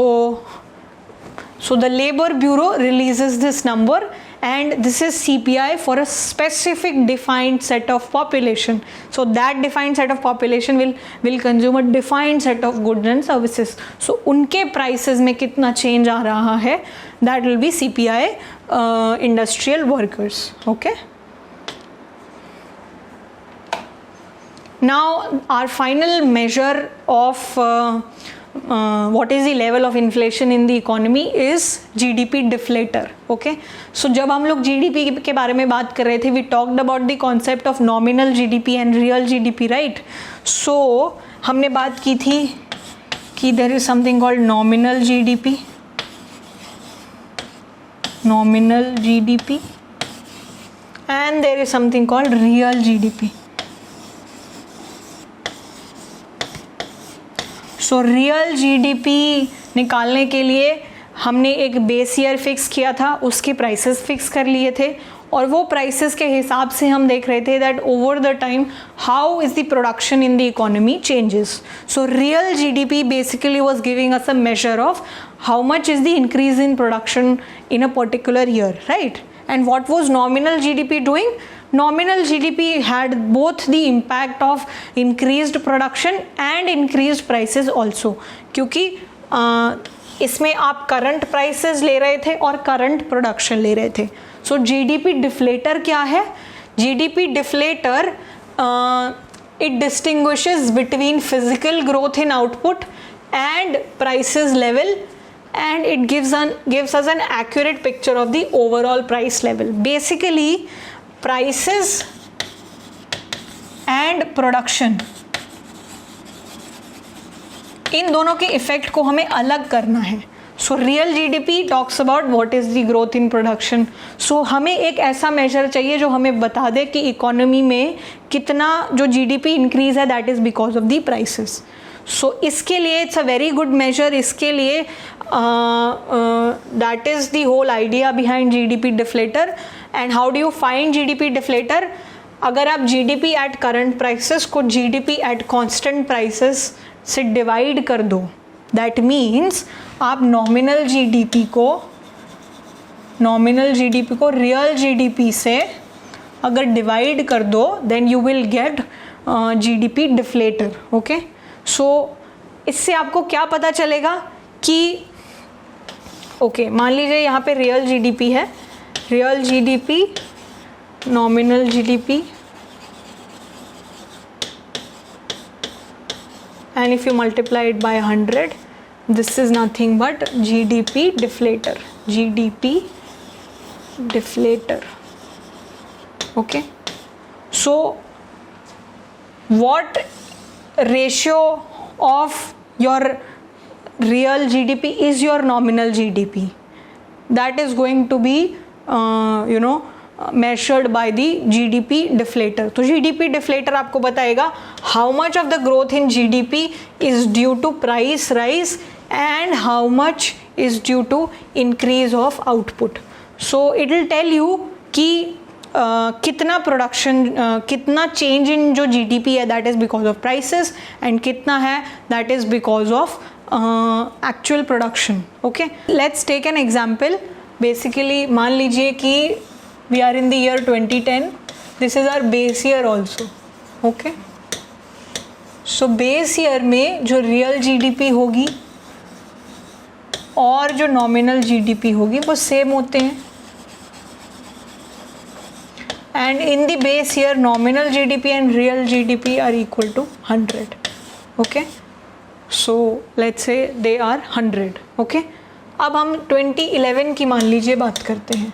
S1: the Labor Bureau releases this number, and this is CPI for a specific defined set of population. So that defined set of population will consume a defined set of goods and services. So उनके prices में कितना change आ रहा है, that will be CPI industrial workers. Okay. Now our final measure of what is the level of inflation in the economy is GDP deflator. Okay, so जब हम लोग GDP के बारे में बात कर रहे थे, we talked about the concept of nominal GDP and real GDP, right? So हमने बात की थी कि there is something called nominal GDP, and there is something called real GDP. So real GDP निकालने के लिए हमने एक बेस ईयर फिक्स किया था, उसके प्राइसेस फिक्स कर लिए थे, और वो प्राइसेस के हिसाब से हम देख रहे थे that over the time how is the production in the economy changes. So real GDP basically was giving us a measure of how much is the increase in production in a particular year, right? And what was nominal GDP doing? Nominal GDP had both the impact of increased production and increased prices also, क्योंकि इसमें आप current prices ले रहे थे और current production ले रहे थे. सो GDP डिफ्लेटर क्या है? GDP deflator it distinguishes between physical growth in output and prices level, and it gives us an accurate picture of the overall price level. Basically prices and production, इन दोनों के effect को हमें अलग करना है. So real GDP talks about what is the growth in production. So हमें एक ऐसा मेजर चाहिए जो हमें बता दे कि इकोनॉमी में कितना जो जीडीपी इंक्रीज है that is because of the prices. So इसके लिए it's a very good measure. इसके लिए that is the whole idea behind GDP deflator. And how do you find GDP deflator? अगर आप जीडीपी एट करंट प्राइसेस को GDP at constant prices से divide कर दो, दैट मीन्स आप nominal GDP को रियल जीडीपी से अगर डिवाइड कर दो then you will gate GDP deflator. Okay, सो इससे आपको क्या पता चलेगा कि ओके मान लीजिए यहाँ पे रियल जीडीपी है, real GDP, nominal GDP, and if you multiply it by 100, this is nothing but GDP deflator. Okay, so what ratio of your real GDP is your nominal GDP? That is going to be measured by the GDP deflator. तो GDP deflator आपको बताएगा how much of the growth in GDP is due to price rise and how much is due to increase of output. So it will tell you कि कितना production, कितना change in जो GDP है that is because of prices and कितना है that is because of actual production. Okay, let's take an example. Basically मान लीजिए कि we are in the year 2010. this is our base year also. okay, so base year में जो real GDP होगी और जो nominal GDP होगी वो same होते हैं. and in the base year nominal GDP and real GDP are equal to 100. okay, so let's say they are 100. okay, अब हम 2011 की मान लीजिए बात करते हैं.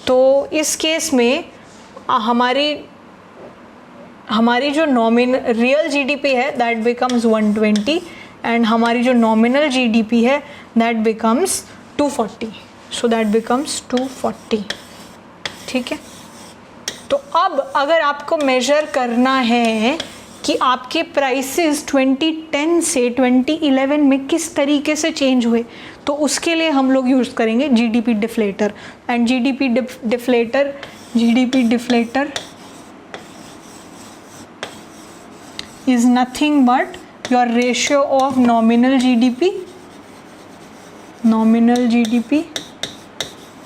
S1: तो इस केस में हमारी जो रियल जीडीपी है दैट बिकम्स 120 एंड हमारी जो नॉमिनल जीडीपी है that becomes 240. So that becomes 240. ठीक है, तो अब अगर आपको मेजर करना है कि आपके प्राइसेस 2010 से 2011 में किस तरीके से चेंज हुए, तो उसके लिए हम लोग यूज़ करेंगे GDP deflator. And GDP deflator is nothing but your ratio of nominal GDP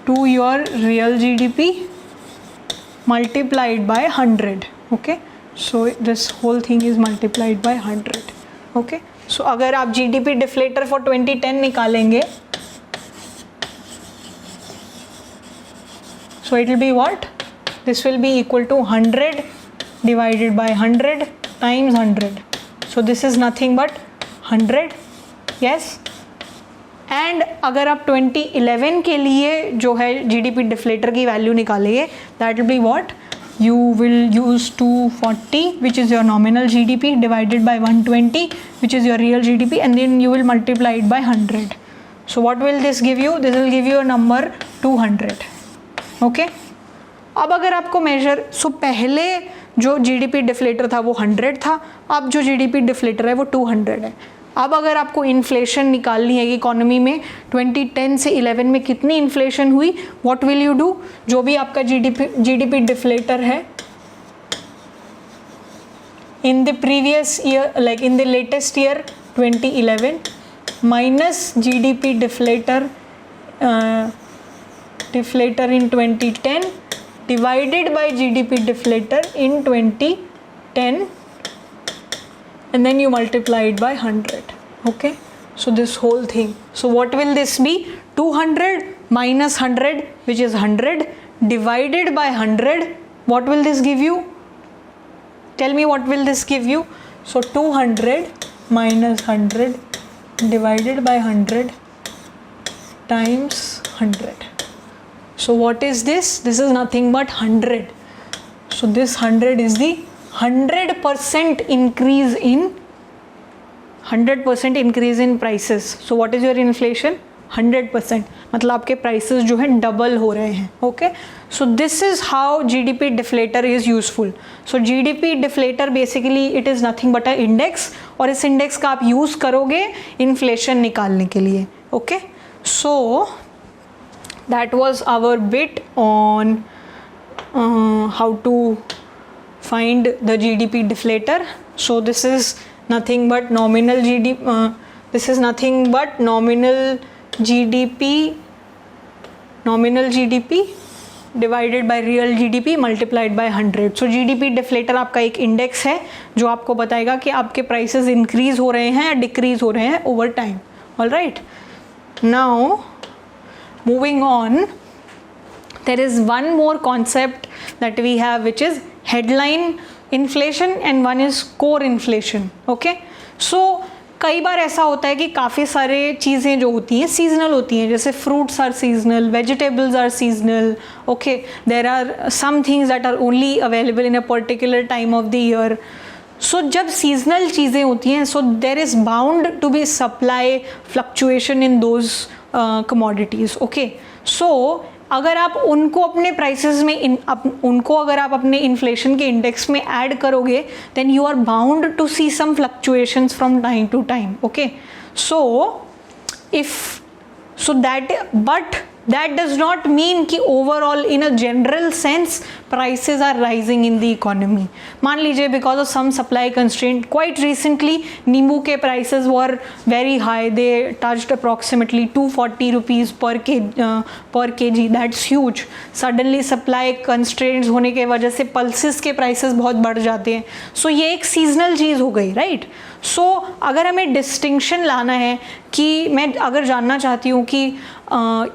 S1: to your real GDP multiplied by 100. okay, so this whole thing is multiplied by 100. okay, so अगर आप GDP deflator for 2010 निकालेंगे, so it will be what? This will be equal to 100 divided by 100 times 100. so this is nothing but 100. yes, and अगर आप 2011 के लिए जो है GDP deflator की वैल्यू निकालेंगे that will be what? You will use 240 which is your nominal GDP divided by 120 which is your real GDP and then you will multiply it by 100. So what will this give you? This will give you a number 200. Okay, अब अगर आपको major, सो पहले जो GDP deflator था वो 100 था, अब जो जीडीपी डिफ्लेटर है वो 200 है. अब अगर आपको इन्फ्लेशन निकालनी है कि इकोनॉमी में 2010 से 11 में कितनी इन्फ्लेशन हुई, व्हाट विल यू डू? जो भी आपका जीडीपी डिफ्लेटर है in the previous year, like in the latest year 2011 minus GDP deflator in 2010 divided by GDP deflator in 2010 and then you multiply it by 100. okay, so this whole thing, so what will this be? 200 minus 100 which is 100 divided by 100, what will this give you? tell me what will this give you? So 200 minus 100 divided by 100 times 100. So what is this? This is nothing but 100. So this 100 is the 100% increase in 100% increase in prices. So what is your inflation? 100%. मतलब आपके prices जो हैं double हो रहे हैं. Okay? So this is how GDP deflator is useful. So GDP deflator basically it is nothing but a index, और इस index का आप use करोगे inflation निकालने के लिए. Okay? So that was our bit on how to find the GDP deflator. So this is nothing but nominal GDP. This is nothing but nominal GDP divided by real GDP multiplied by 100. So GDP deflator आपका एक index है जो आपको बताएगा कि आपके prices increase हो रहे हैं या डिक्रीज हो रहे हैं over time. All right, now moving on, there is one more concept that we have which is headline inflation and one is core inflation. Okay, so कई बार ऐसा होता है कि काफ़ी सारे चीज़ें जो होती हैं सीजनल होती हैं, जैसे fruits are seasonal, vegetables are seasonal. Okay, there are some things that are only available in a particular time of the year. So जब सीजनल चीज़ें होती हैं, so there is bound to be supply fluctuation in those commodities. Okay, so अगर आप उनको अपने prices में उनको अगर आप अपने इन्फ्लेशन के इंडेक्स में ऐड करोगे, then you are bound to see some fluctuations from time to time. Okay, so but that does not mean कि overall in a general sense prices are rising in the economy. मान लीजिए because of some supply constraint, quite recently नींबू के prices were very high. They touched approximately 240 rupees per kg. That's huge. Suddenly supply constraints होने के वजह से pulses के prices बहुत बढ़ जाते हैं. So ये एक seasonal चीज़ हो गई, right? सो अगर हमें डिस्टिंक्शन लाना है कि मैं अगर जानना चाहती हूँ कि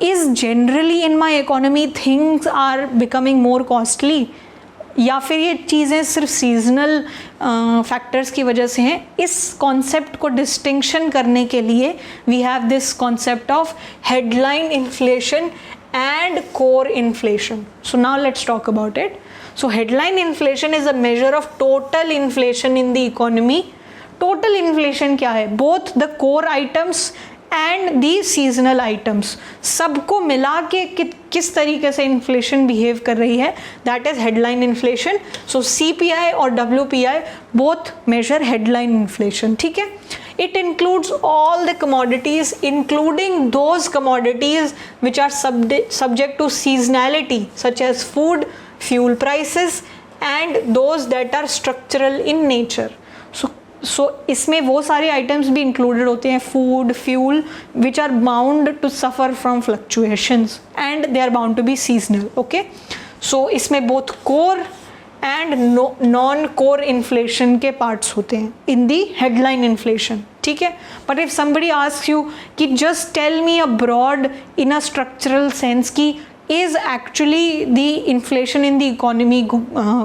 S1: is generally in my economy things are becoming more costly, या फिर ये चीज़ें सिर्फ सीजनल फैक्टर्स की वजह से हैं, इस कॉन्सेप्ट को डिस्टिंक्शन करने के लिए we have this concept of headline inflation and core inflation. So now let's talk about it. So headline inflation is a measure of total inflation in the economy. Total inflation क्या है? Both the core items and the seasonal items, सबको मिला के किस तरीके से inflation behave कर रही है, that is headline inflation. So CPI और WPI both measure headline inflation. ठीक है, it includes all the commodities including those commodities which are subject to seasonality such as food, fuel prices and those that are structural in nature. So इसमें वो सारे items भी included होते हैं, food, fuel, which are bound to suffer from fluctuations and they are bound to be seasonal. Okay, so इसमें both core and non core inflation के parts होते हैं इन दी हेडलाइन इन्फ्लेशन. ठीक है, but if somebody asks you कि just tell me a broad in a structural sense की is actually the inflation in the economy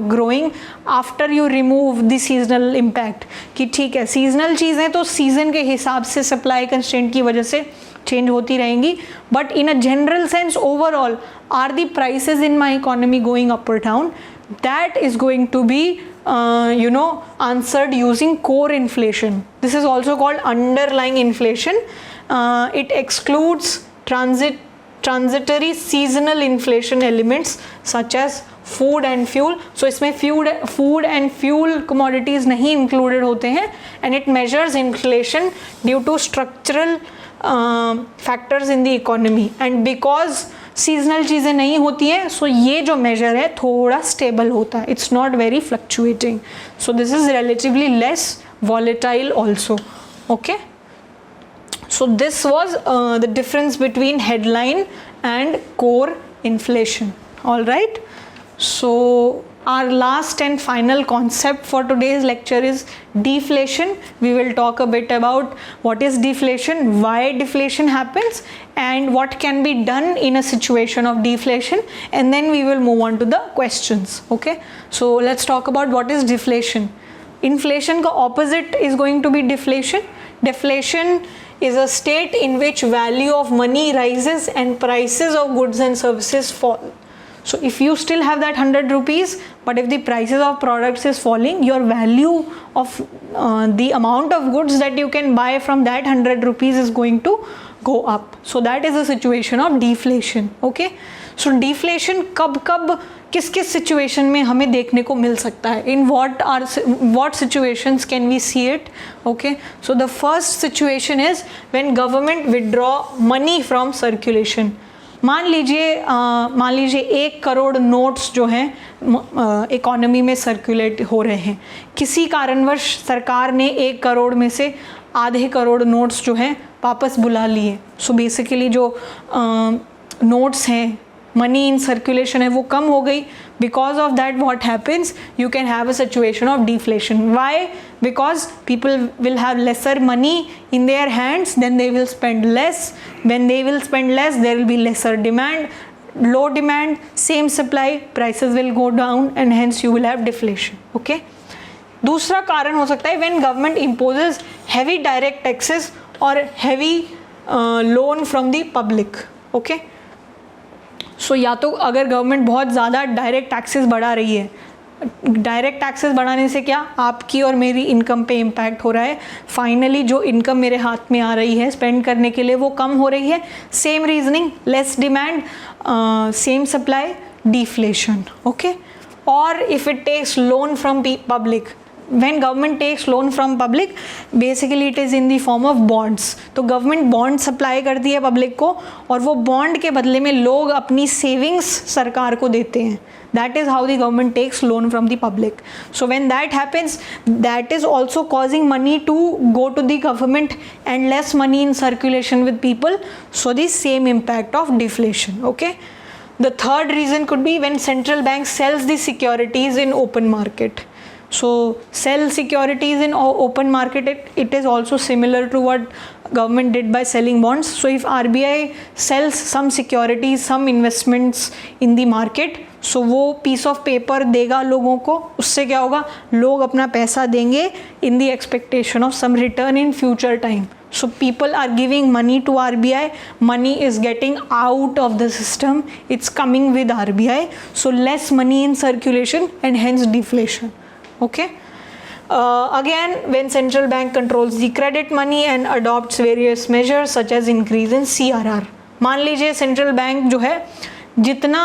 S1: growing after you remove the seasonal impact, कि ठीक है seasonal चीज़ें तो season के हिसाब से सप्लाई कंस्ट्रेंट की वजह से चेंज होती रहेंगी, but in a general sense overall are the prices in my economy going up or down? That is going to be answered using core inflation. This is also called underlying inflation. It excludes transitory seasonal inflation elements such as food and fuel. So इसमें food and fuel commodities नहीं included होते हैं, and it measures inflation due to structural factors in the economy. And because seasonal चीज़ें नहीं होती हैं, so ये जो measure है थोड़ा stable होता है. It's not very fluctuating. So this is relatively less volatile also. Okay. So this was the difference between headline and core inflation. All right. So our last and final concept for today's lecture is deflation. We will talk a bit about what is deflation, why deflation happens, and what can be done in a situation of deflation, and then we will move on to the questions. Okay, so let's talk about what is deflation. Inflation का opposite is going to be deflation. Deflation is a state in which value of money rises and prices of goods and services fall. So if you still have that 100 rupees, but if the prices of products is falling, your value of the amount of goods that you can buy from that 100 rupees is going to go up. So that is a situation of deflation. Okay, so deflation कब किस किस situation में हमें देखने को मिल सकता है, इन what situations can we see it? Okay, so the first situation is when government withdraw money from circulation. मान लीजिए 1 करोड़ नोट्स जो हैं इकोनॉमी में सर्कुलेट हो रहे हैं, किसी कारणवश सरकार ने 1 करोड़ में से आधे करोड़ नोट्स जो हैं वापस बुला लिए. सो बेसिकली जो नोट्स हैं, मनी इन सर्कुलेशन है, वो कम हो गई. Because of that what happens, you can have a situation of deflation. Why? Because people will have lesser money in their hands, then they will spend less. When they will spend less, there will be lesser demand. Low demand, same supply, prices will go down and hence you will have deflation. Okay. दूसरा कारण हो सकता है when government imposes heavy direct taxes or heavy loan from the public. Okay. So या तो अगर government बहुत ज़्यादा डायरेक्ट टैक्सेस बढ़ा रही है, डायरेक्ट टैक्सेस बढ़ाने से क्या आपकी और मेरी इनकम पे इम्पैक्ट हो रहा है. फाइनली जो इनकम मेरे हाथ में आ रही है स्पेंड करने के लिए वो कम हो रही है. Same reasoning, less demand, same supply, deflation. Okay. और if it takes loan from public, when government takes loan from public, basically it is in the form of bonds. तो गवर्नमेंट बॉन्ड सप्लाई करती है public को और वो bond के बदले में लोग अपनी सेविंग्स सरकार को देते हैं. That is how the government takes loan from the public. So when that happens, that is also causing money to go to the government and less money in circulation with people. So the same impact of deflation. Okay. The third reason could be when central bank sells the securities in open market. So sell securities in open market, it is also similar to what government did by selling bonds. So if RBI sells some securities, some investments in the market, so वो piece of paper देगा लोगों को, उससे क्या होगा, लोग अपना पैसा देंगे in the expectation of some return in future time. So people are giving money to RBI, money is getting out of the system, it's coming with RBI, so less money in circulation and hence deflation. Okay. Again, when central bank controls the credit money and adopts various measures such as increase in CRR. मान लीजिए central bank जो है जितना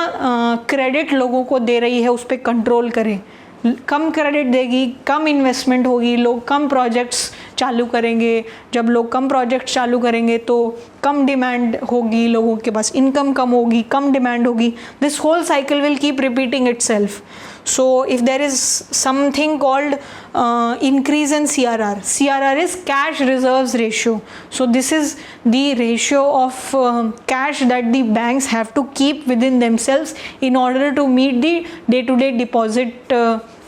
S1: credit लोगों को दे रही है उस पर कंट्रोल करे, कम क्रेडिट देगी, कम इन्वेस्टमेंट होगी, लोग कम प्रोजेक्ट्स चालू करेंगे. जब लोग कम प्रोजेक्ट चालू करेंगे तो कम डिमांड होगी, लोगों के पास इनकम कम होगी, कम डिमांड होगी. This whole cycle will keep repeating itself. So if there is something called increase in CRR, CRR is cash reserves ratio. So this is the ratio of cash that the banks have to keep within themselves in order to meet the day-to-day deposit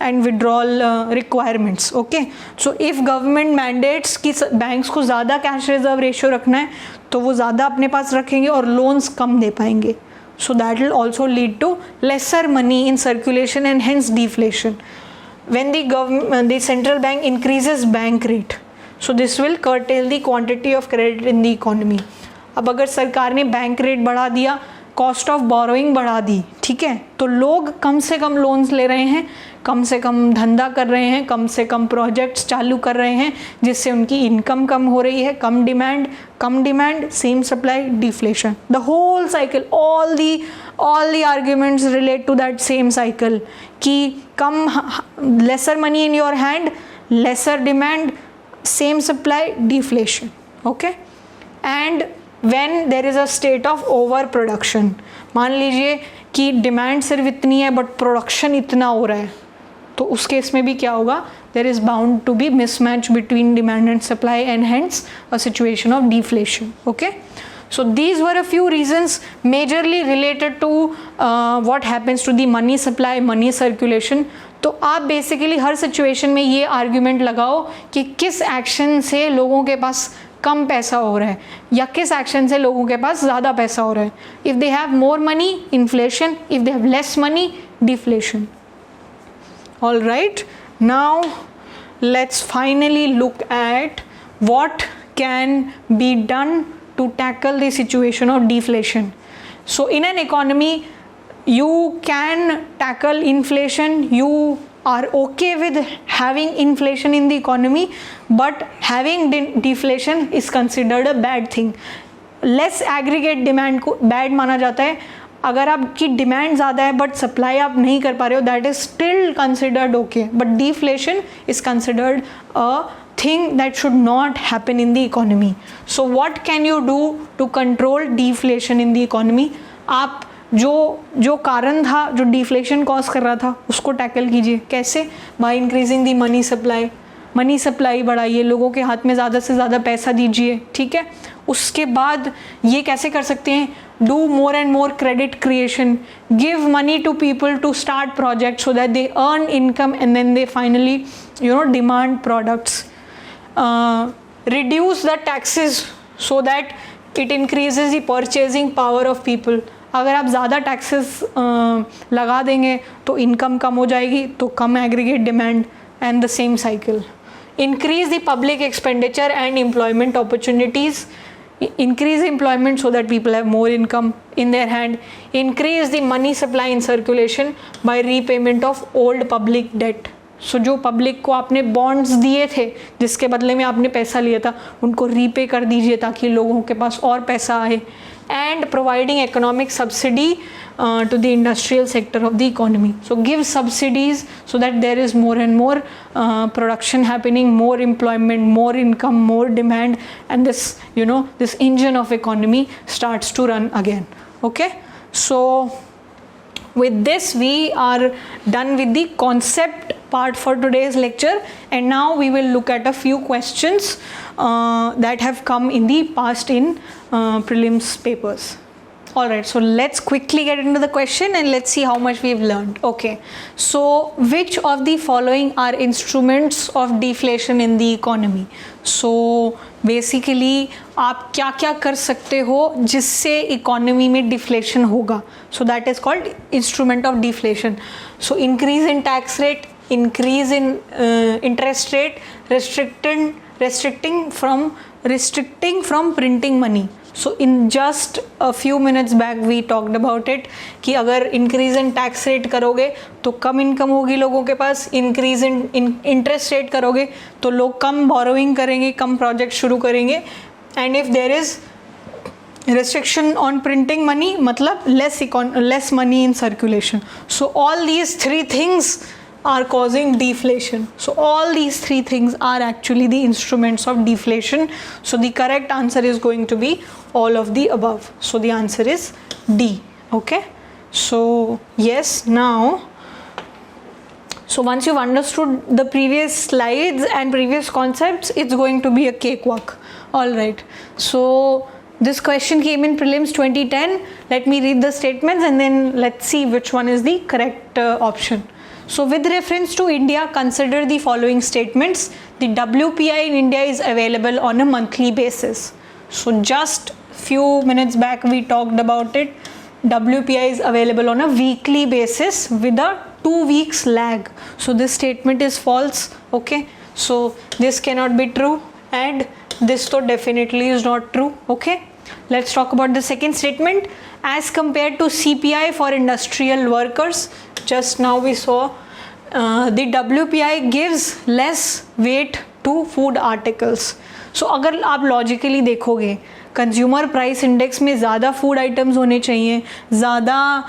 S1: and withdrawal requirements. Okay. So if government mandates कि banks को ज़्यादा cash reserve ratio रखना है तो वो ज़्यादा अपने पास रखेंगे और loans कम दे पाएंगे. So that will also lead to lesser money in circulation and hence deflation. When the central bank increases bank rate, so this will curtail the quantity of credit in the economy. अब अगर सरकार ने bank rate बढ़ा दिया, cost of borrowing बढ़ा दी, ठीक है, तो लोग कम से कम लोन्स ले रहे हैं, कम से कम धंधा कर रहे हैं, कम से कम प्रोजेक्ट्स चालू कर रहे हैं, जिससे उनकी इनकम कम हो रही है. कम demand, same supply, deflation. The whole cycle, all the arguments relate to that same cycle कि lesser money in your hand, lesser demand, same supply, deflation. Okay. And when there is a state of over production, मान लीजिए कि demand सिर्फ इतनी है but production इतना हो रहा है, तो उस केस में भी क्या होगा, there is bound to be mismatch between demand and supply and hence a situation of deflation. Okay. So these were a few reasons majorly related to what happens to the money supply, money circulation. तो आप basically हर situation में ये argument लगाओ कि किस action से लोगों के पास कम पैसा हो रहा है या किस एक्शन से लोगों के पास ज़्यादा पैसा हो रहा है. If they have more money, inflation. If they have less money, deflation. All right, now let's finally look at what can be done to tackle the situation of deflation. So in an economy, you can tackle inflation. You are okay with having inflation in the economy, but having deflation is considered a bad thing. Less aggregate demand को bad माना जाता है. अगर आपकी demand ज़्यादा है but supply आप नहीं कर पा रहे हो, that is still considered okay, but deflation is considered a thing that should not happen in the economy. So what can you do to control deflation in the economy? आप जो कारण था, जो डिफ्लेशन कॉज कर रहा था, उसको tackle कीजिए. कैसे? By increasing the money supply. Money supply बढ़ाइए, लोगों के हाथ में ज़्यादा से ज़्यादा पैसा दीजिए. ठीक है. उसके बाद ये कैसे कर सकते हैं? Do more and more credit creation. Give money to people to start projects so that they earn income and then they finally, demand products. Reduce the taxes so that it increases the purchasing power of people. अगर आप ज़्यादा taxes लगा देंगे तो income कम हो जाएगी, तो कम aggregate demand, and the same cycle. Increase the public expenditure and employment opportunities. Increase employment so that people have more income in their hand. Increase the money supply in circulation by repayment of old public debt. So जो public को आपने bonds दिए थे जिसके बदले में आपने पैसा लिया था, उनको रीपे कर दीजिए ताकि लोगों के पास और पैसा आए. And providing economic subsidy to the industrial sector of the economy. So give subsidies so that there is more and more production happening, more employment, more income, more demand, and this engine of economy starts to run again. Okay, so with this we are done with the concept part for today's lecture, and now we will look at a few questions that have come in the past in prelims papers. Alright, so let's quickly get into the question and let's see how much we've learned. Okay, so which of the following are instruments of deflation in the economy? So basically आप क्या क्या कर सकते हो जिससे economy में deflation होगा. So that is called instrument of deflation. So increase in tax rate, increase in interest rate, restricting from printing money. So in just a few minutes back we talked about it कि अगर increase in tax rate करोगे तो कम income होगी लोगों के पास. increase in interest rate करोगे तो लोग कम borrowing करेंगे, कम project शुरू करेंगे. and if there is restriction on printing money मतलब less money in circulation. So all these three things are causing deflation. So all these three things are actually the instruments of deflation. So the correct answer is going to be all of the above. So the answer is D. Okay, so yes, now so once you've understood the previous slides and previous concepts, it's going to be a cakewalk. All right, so this question came in prelims 2010. Let me read the statements and then let's see which one is the correct option. So with reference to India, consider the following statements. The WPI in India is available on a monthly basis. So just few minutes back we talked about it. WPI is available on a weekly basis with a 2 weeks lag. So this statement is false. Okay, so this cannot be true, and this so definitely is not true. Okay, let's talk about the second statement. As compared to CPI for industrial workers, just now we saw the WPI gives less weight to food articles. So अगर आप logically देखोगे, consumer price index में ज़्यादा food items होने चाहिए, ज़्यादा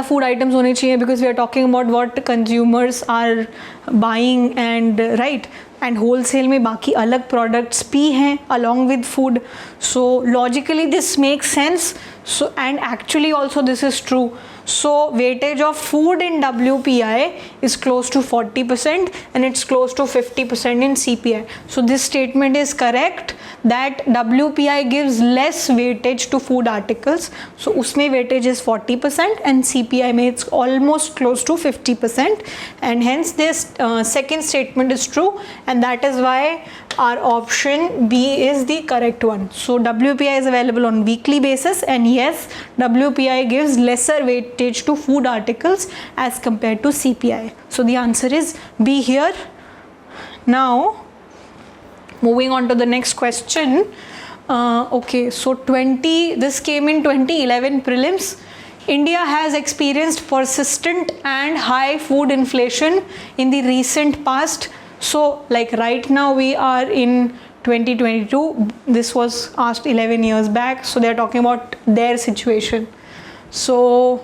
S1: food items होने चाहिए because we are talking about what consumers are buying and right, and wholesale में बाकी अलग प्रोडक्ट्स भी हैं along with food. So logically this makes sense. So and actually also this is true. So weightage of food in WPI is close to 40% and it's close to 50% in CPI. So this statement is correct that WPI gives less weightage to food articles. So उसमें weightage is 40% and CPI में it's almost close to 50%, and hence this second statement is true, and that is why our option B is the correct one. So WPI is available on weekly basis, and yes, WPI gives lesser weightage to food articles as compared to CPI. So the answer is B here. Now moving on to the next question. Okay, so this came in 2011 prelims. India has experienced persistent and high food inflation in the recent past. So like right now we are in 2022, this was asked 11 years back, so they are talking about their situation. So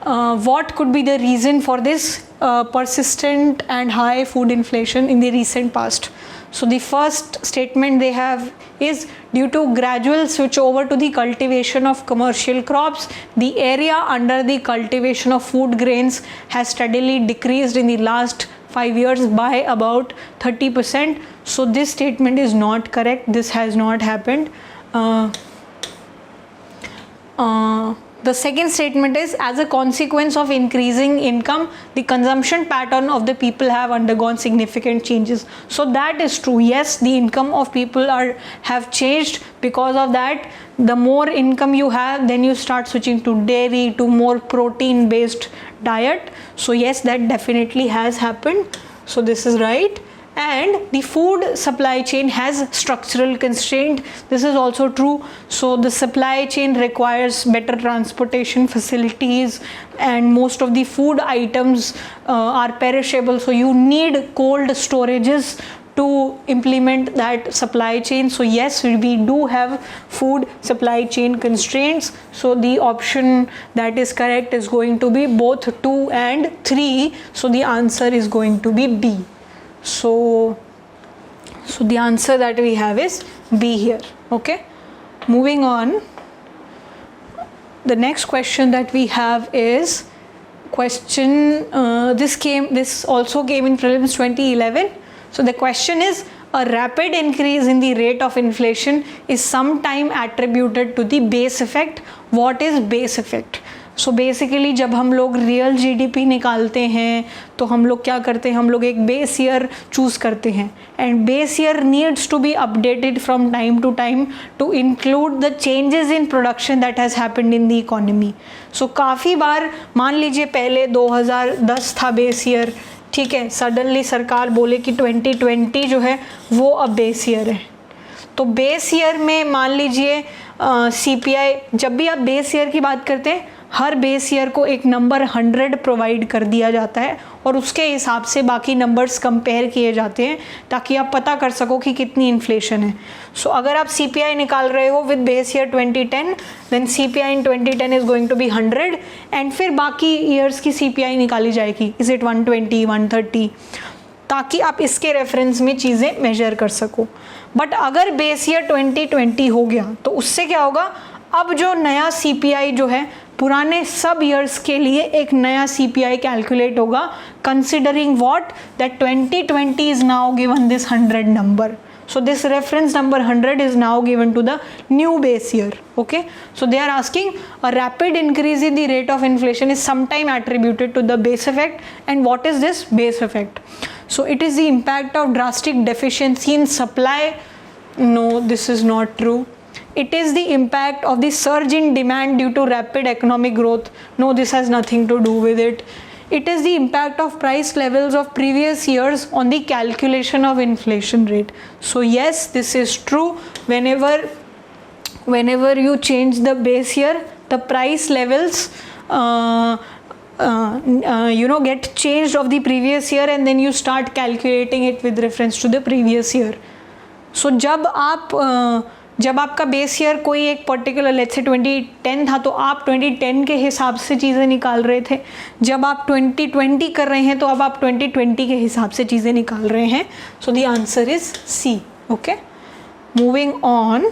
S1: what could be the reason for this persistent and high food inflation in the recent past? So the first statement they have is due to gradual switch over to the cultivation of commercial crops, the area under the cultivation of food grains has steadily decreased in the last 5 years by about 30%. So this statement is not correct. This has not happened. The second statement is, as a consequence of increasing income, the consumption pattern of the people have undergone significant changes. So that is true. Yes, the income of people have changed. Because of that, the more income you have, then you start switching to dairy, to more protein based diet. So yes, that definitely has happened. So this is right. And the food supply chain has structural constraint. This is also true. So the supply chain requires better transportation facilities, and most of the food items are perishable. So you need cold storages to implement that supply chain. So yes, we do have food supply chain constraints. So the option that is correct is going to be both 2 and 3. So the answer is going to be B. So the answer that we have is B here. Okay, moving on. The next question that we have is this also came in prelims 2011. So the question is, a rapid increase in the rate of inflation is sometime attributed to the base effect. What is base effect? So basically जब हम लोग real GDP निकालते हैं तो हम लोग क्या करते हैं, हम लोग एक बेस ईयर चूज़ करते हैं, and base year needs to be updated from time to time to include the changes in production that has happened in the economy. So काफ़ी बार मान लीजिए पहले 2010 था बेस ईयर, ठीक है, सडनली सरकार बोले कि 2020 जो है वो अब बेस ईयर है. तो बेस ईयर में मान लीजिए CPI, जब भी आप बेस ईयर की बात करते हैं, हर बेस ईयर को एक नंबर 100 प्रोवाइड कर दिया जाता है और उसके हिसाब से बाकी नंबर्स कंपेयर किए जाते हैं ताकि आप पता कर सको कि कितनी इन्फ्लेशन है. सो अगर आप CPI निकाल रहे हो with base year 2010, then CPI in 2010 is going to be 100, and फिर बाकी ईयर्स की CPI निकाली जाएगी, इज इट 120, 130, ताकि आप इसके रेफरेंस में चीज़ें मेजर कर सको. बट अगर बेस ईयर 2020 हो गया तो उससे क्या होगा, अब जो नया CPI जो है पुराने सब ईयर्स के लिए एक नया CPI कैलकुलेट होगा, considering what, that 2020 is now given this 100 number. So this reference number 100 is now given to the new base year. Okay, so they are asking, a rapid increase in the rate of inflation is sometime attributed to the base effect. And what is this base effect? So it is the impact of drastic deficiency in supply. No, this is not true. It is the impact of the surge in demand due to rapid economic growth. No, this has nothing to do with it. It is the impact of price levels of previous years on the calculation of inflation rate. So yes, this is true. Whenever you change the base year, the price levels get changed of the previous year, and then you start calculating it with reference to the previous year. So जब आपका base year कोई एक particular let's say 2010 था तो आप 2010 के हिसाब से चीज़ें निकाल रहे थे. जब आप 2020 कर रहे हैं तो अब आप 2020 के हिसाब से चीज़ें निकाल रहे हैं. So the answer is C. Okay, moving on.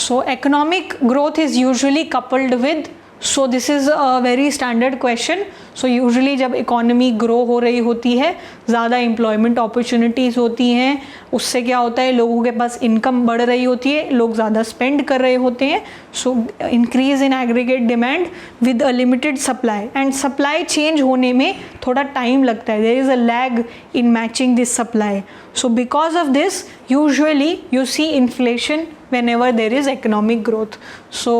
S1: So economic growth is usually coupled with, so this is a very standard question. So usually जब इकोनॉमी ग्रो हो रही होती है, ज़्यादा एम्प्लॉयमेंट अपॉर्चुनिटीज़ होती हैं, उससे क्या होता है, लोगों के पास इनकम बढ़ रही होती है, लोग ज़्यादा स्पेंड कर रहे होते हैं. So increase in aggregate demand with a limited supply, and supply change होने में थोड़ा टाइम लगता है. There is a lag in matching this supply. So because of this usually you see inflation whenever there is economic growth. So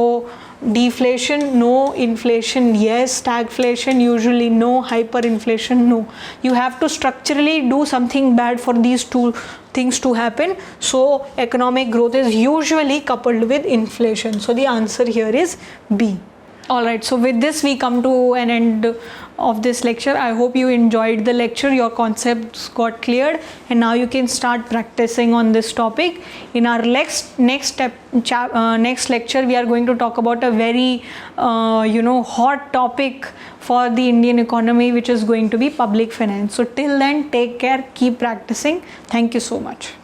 S1: deflation no, inflation yes, stagflation usually no, hyperinflation no. You have to structurally do something bad for these two things to happen. So economic growth is usually coupled with inflation. So the answer here is B. Alright, so with this we come to an end of this lecture. I hope you enjoyed the lecture, your concepts got cleared, and now you can start practicing on this topic. In our next lecture we are going to talk about a very hot topic for the Indian economy, which is going to be public finance. So till then, take care, keep practicing. Thank you so much.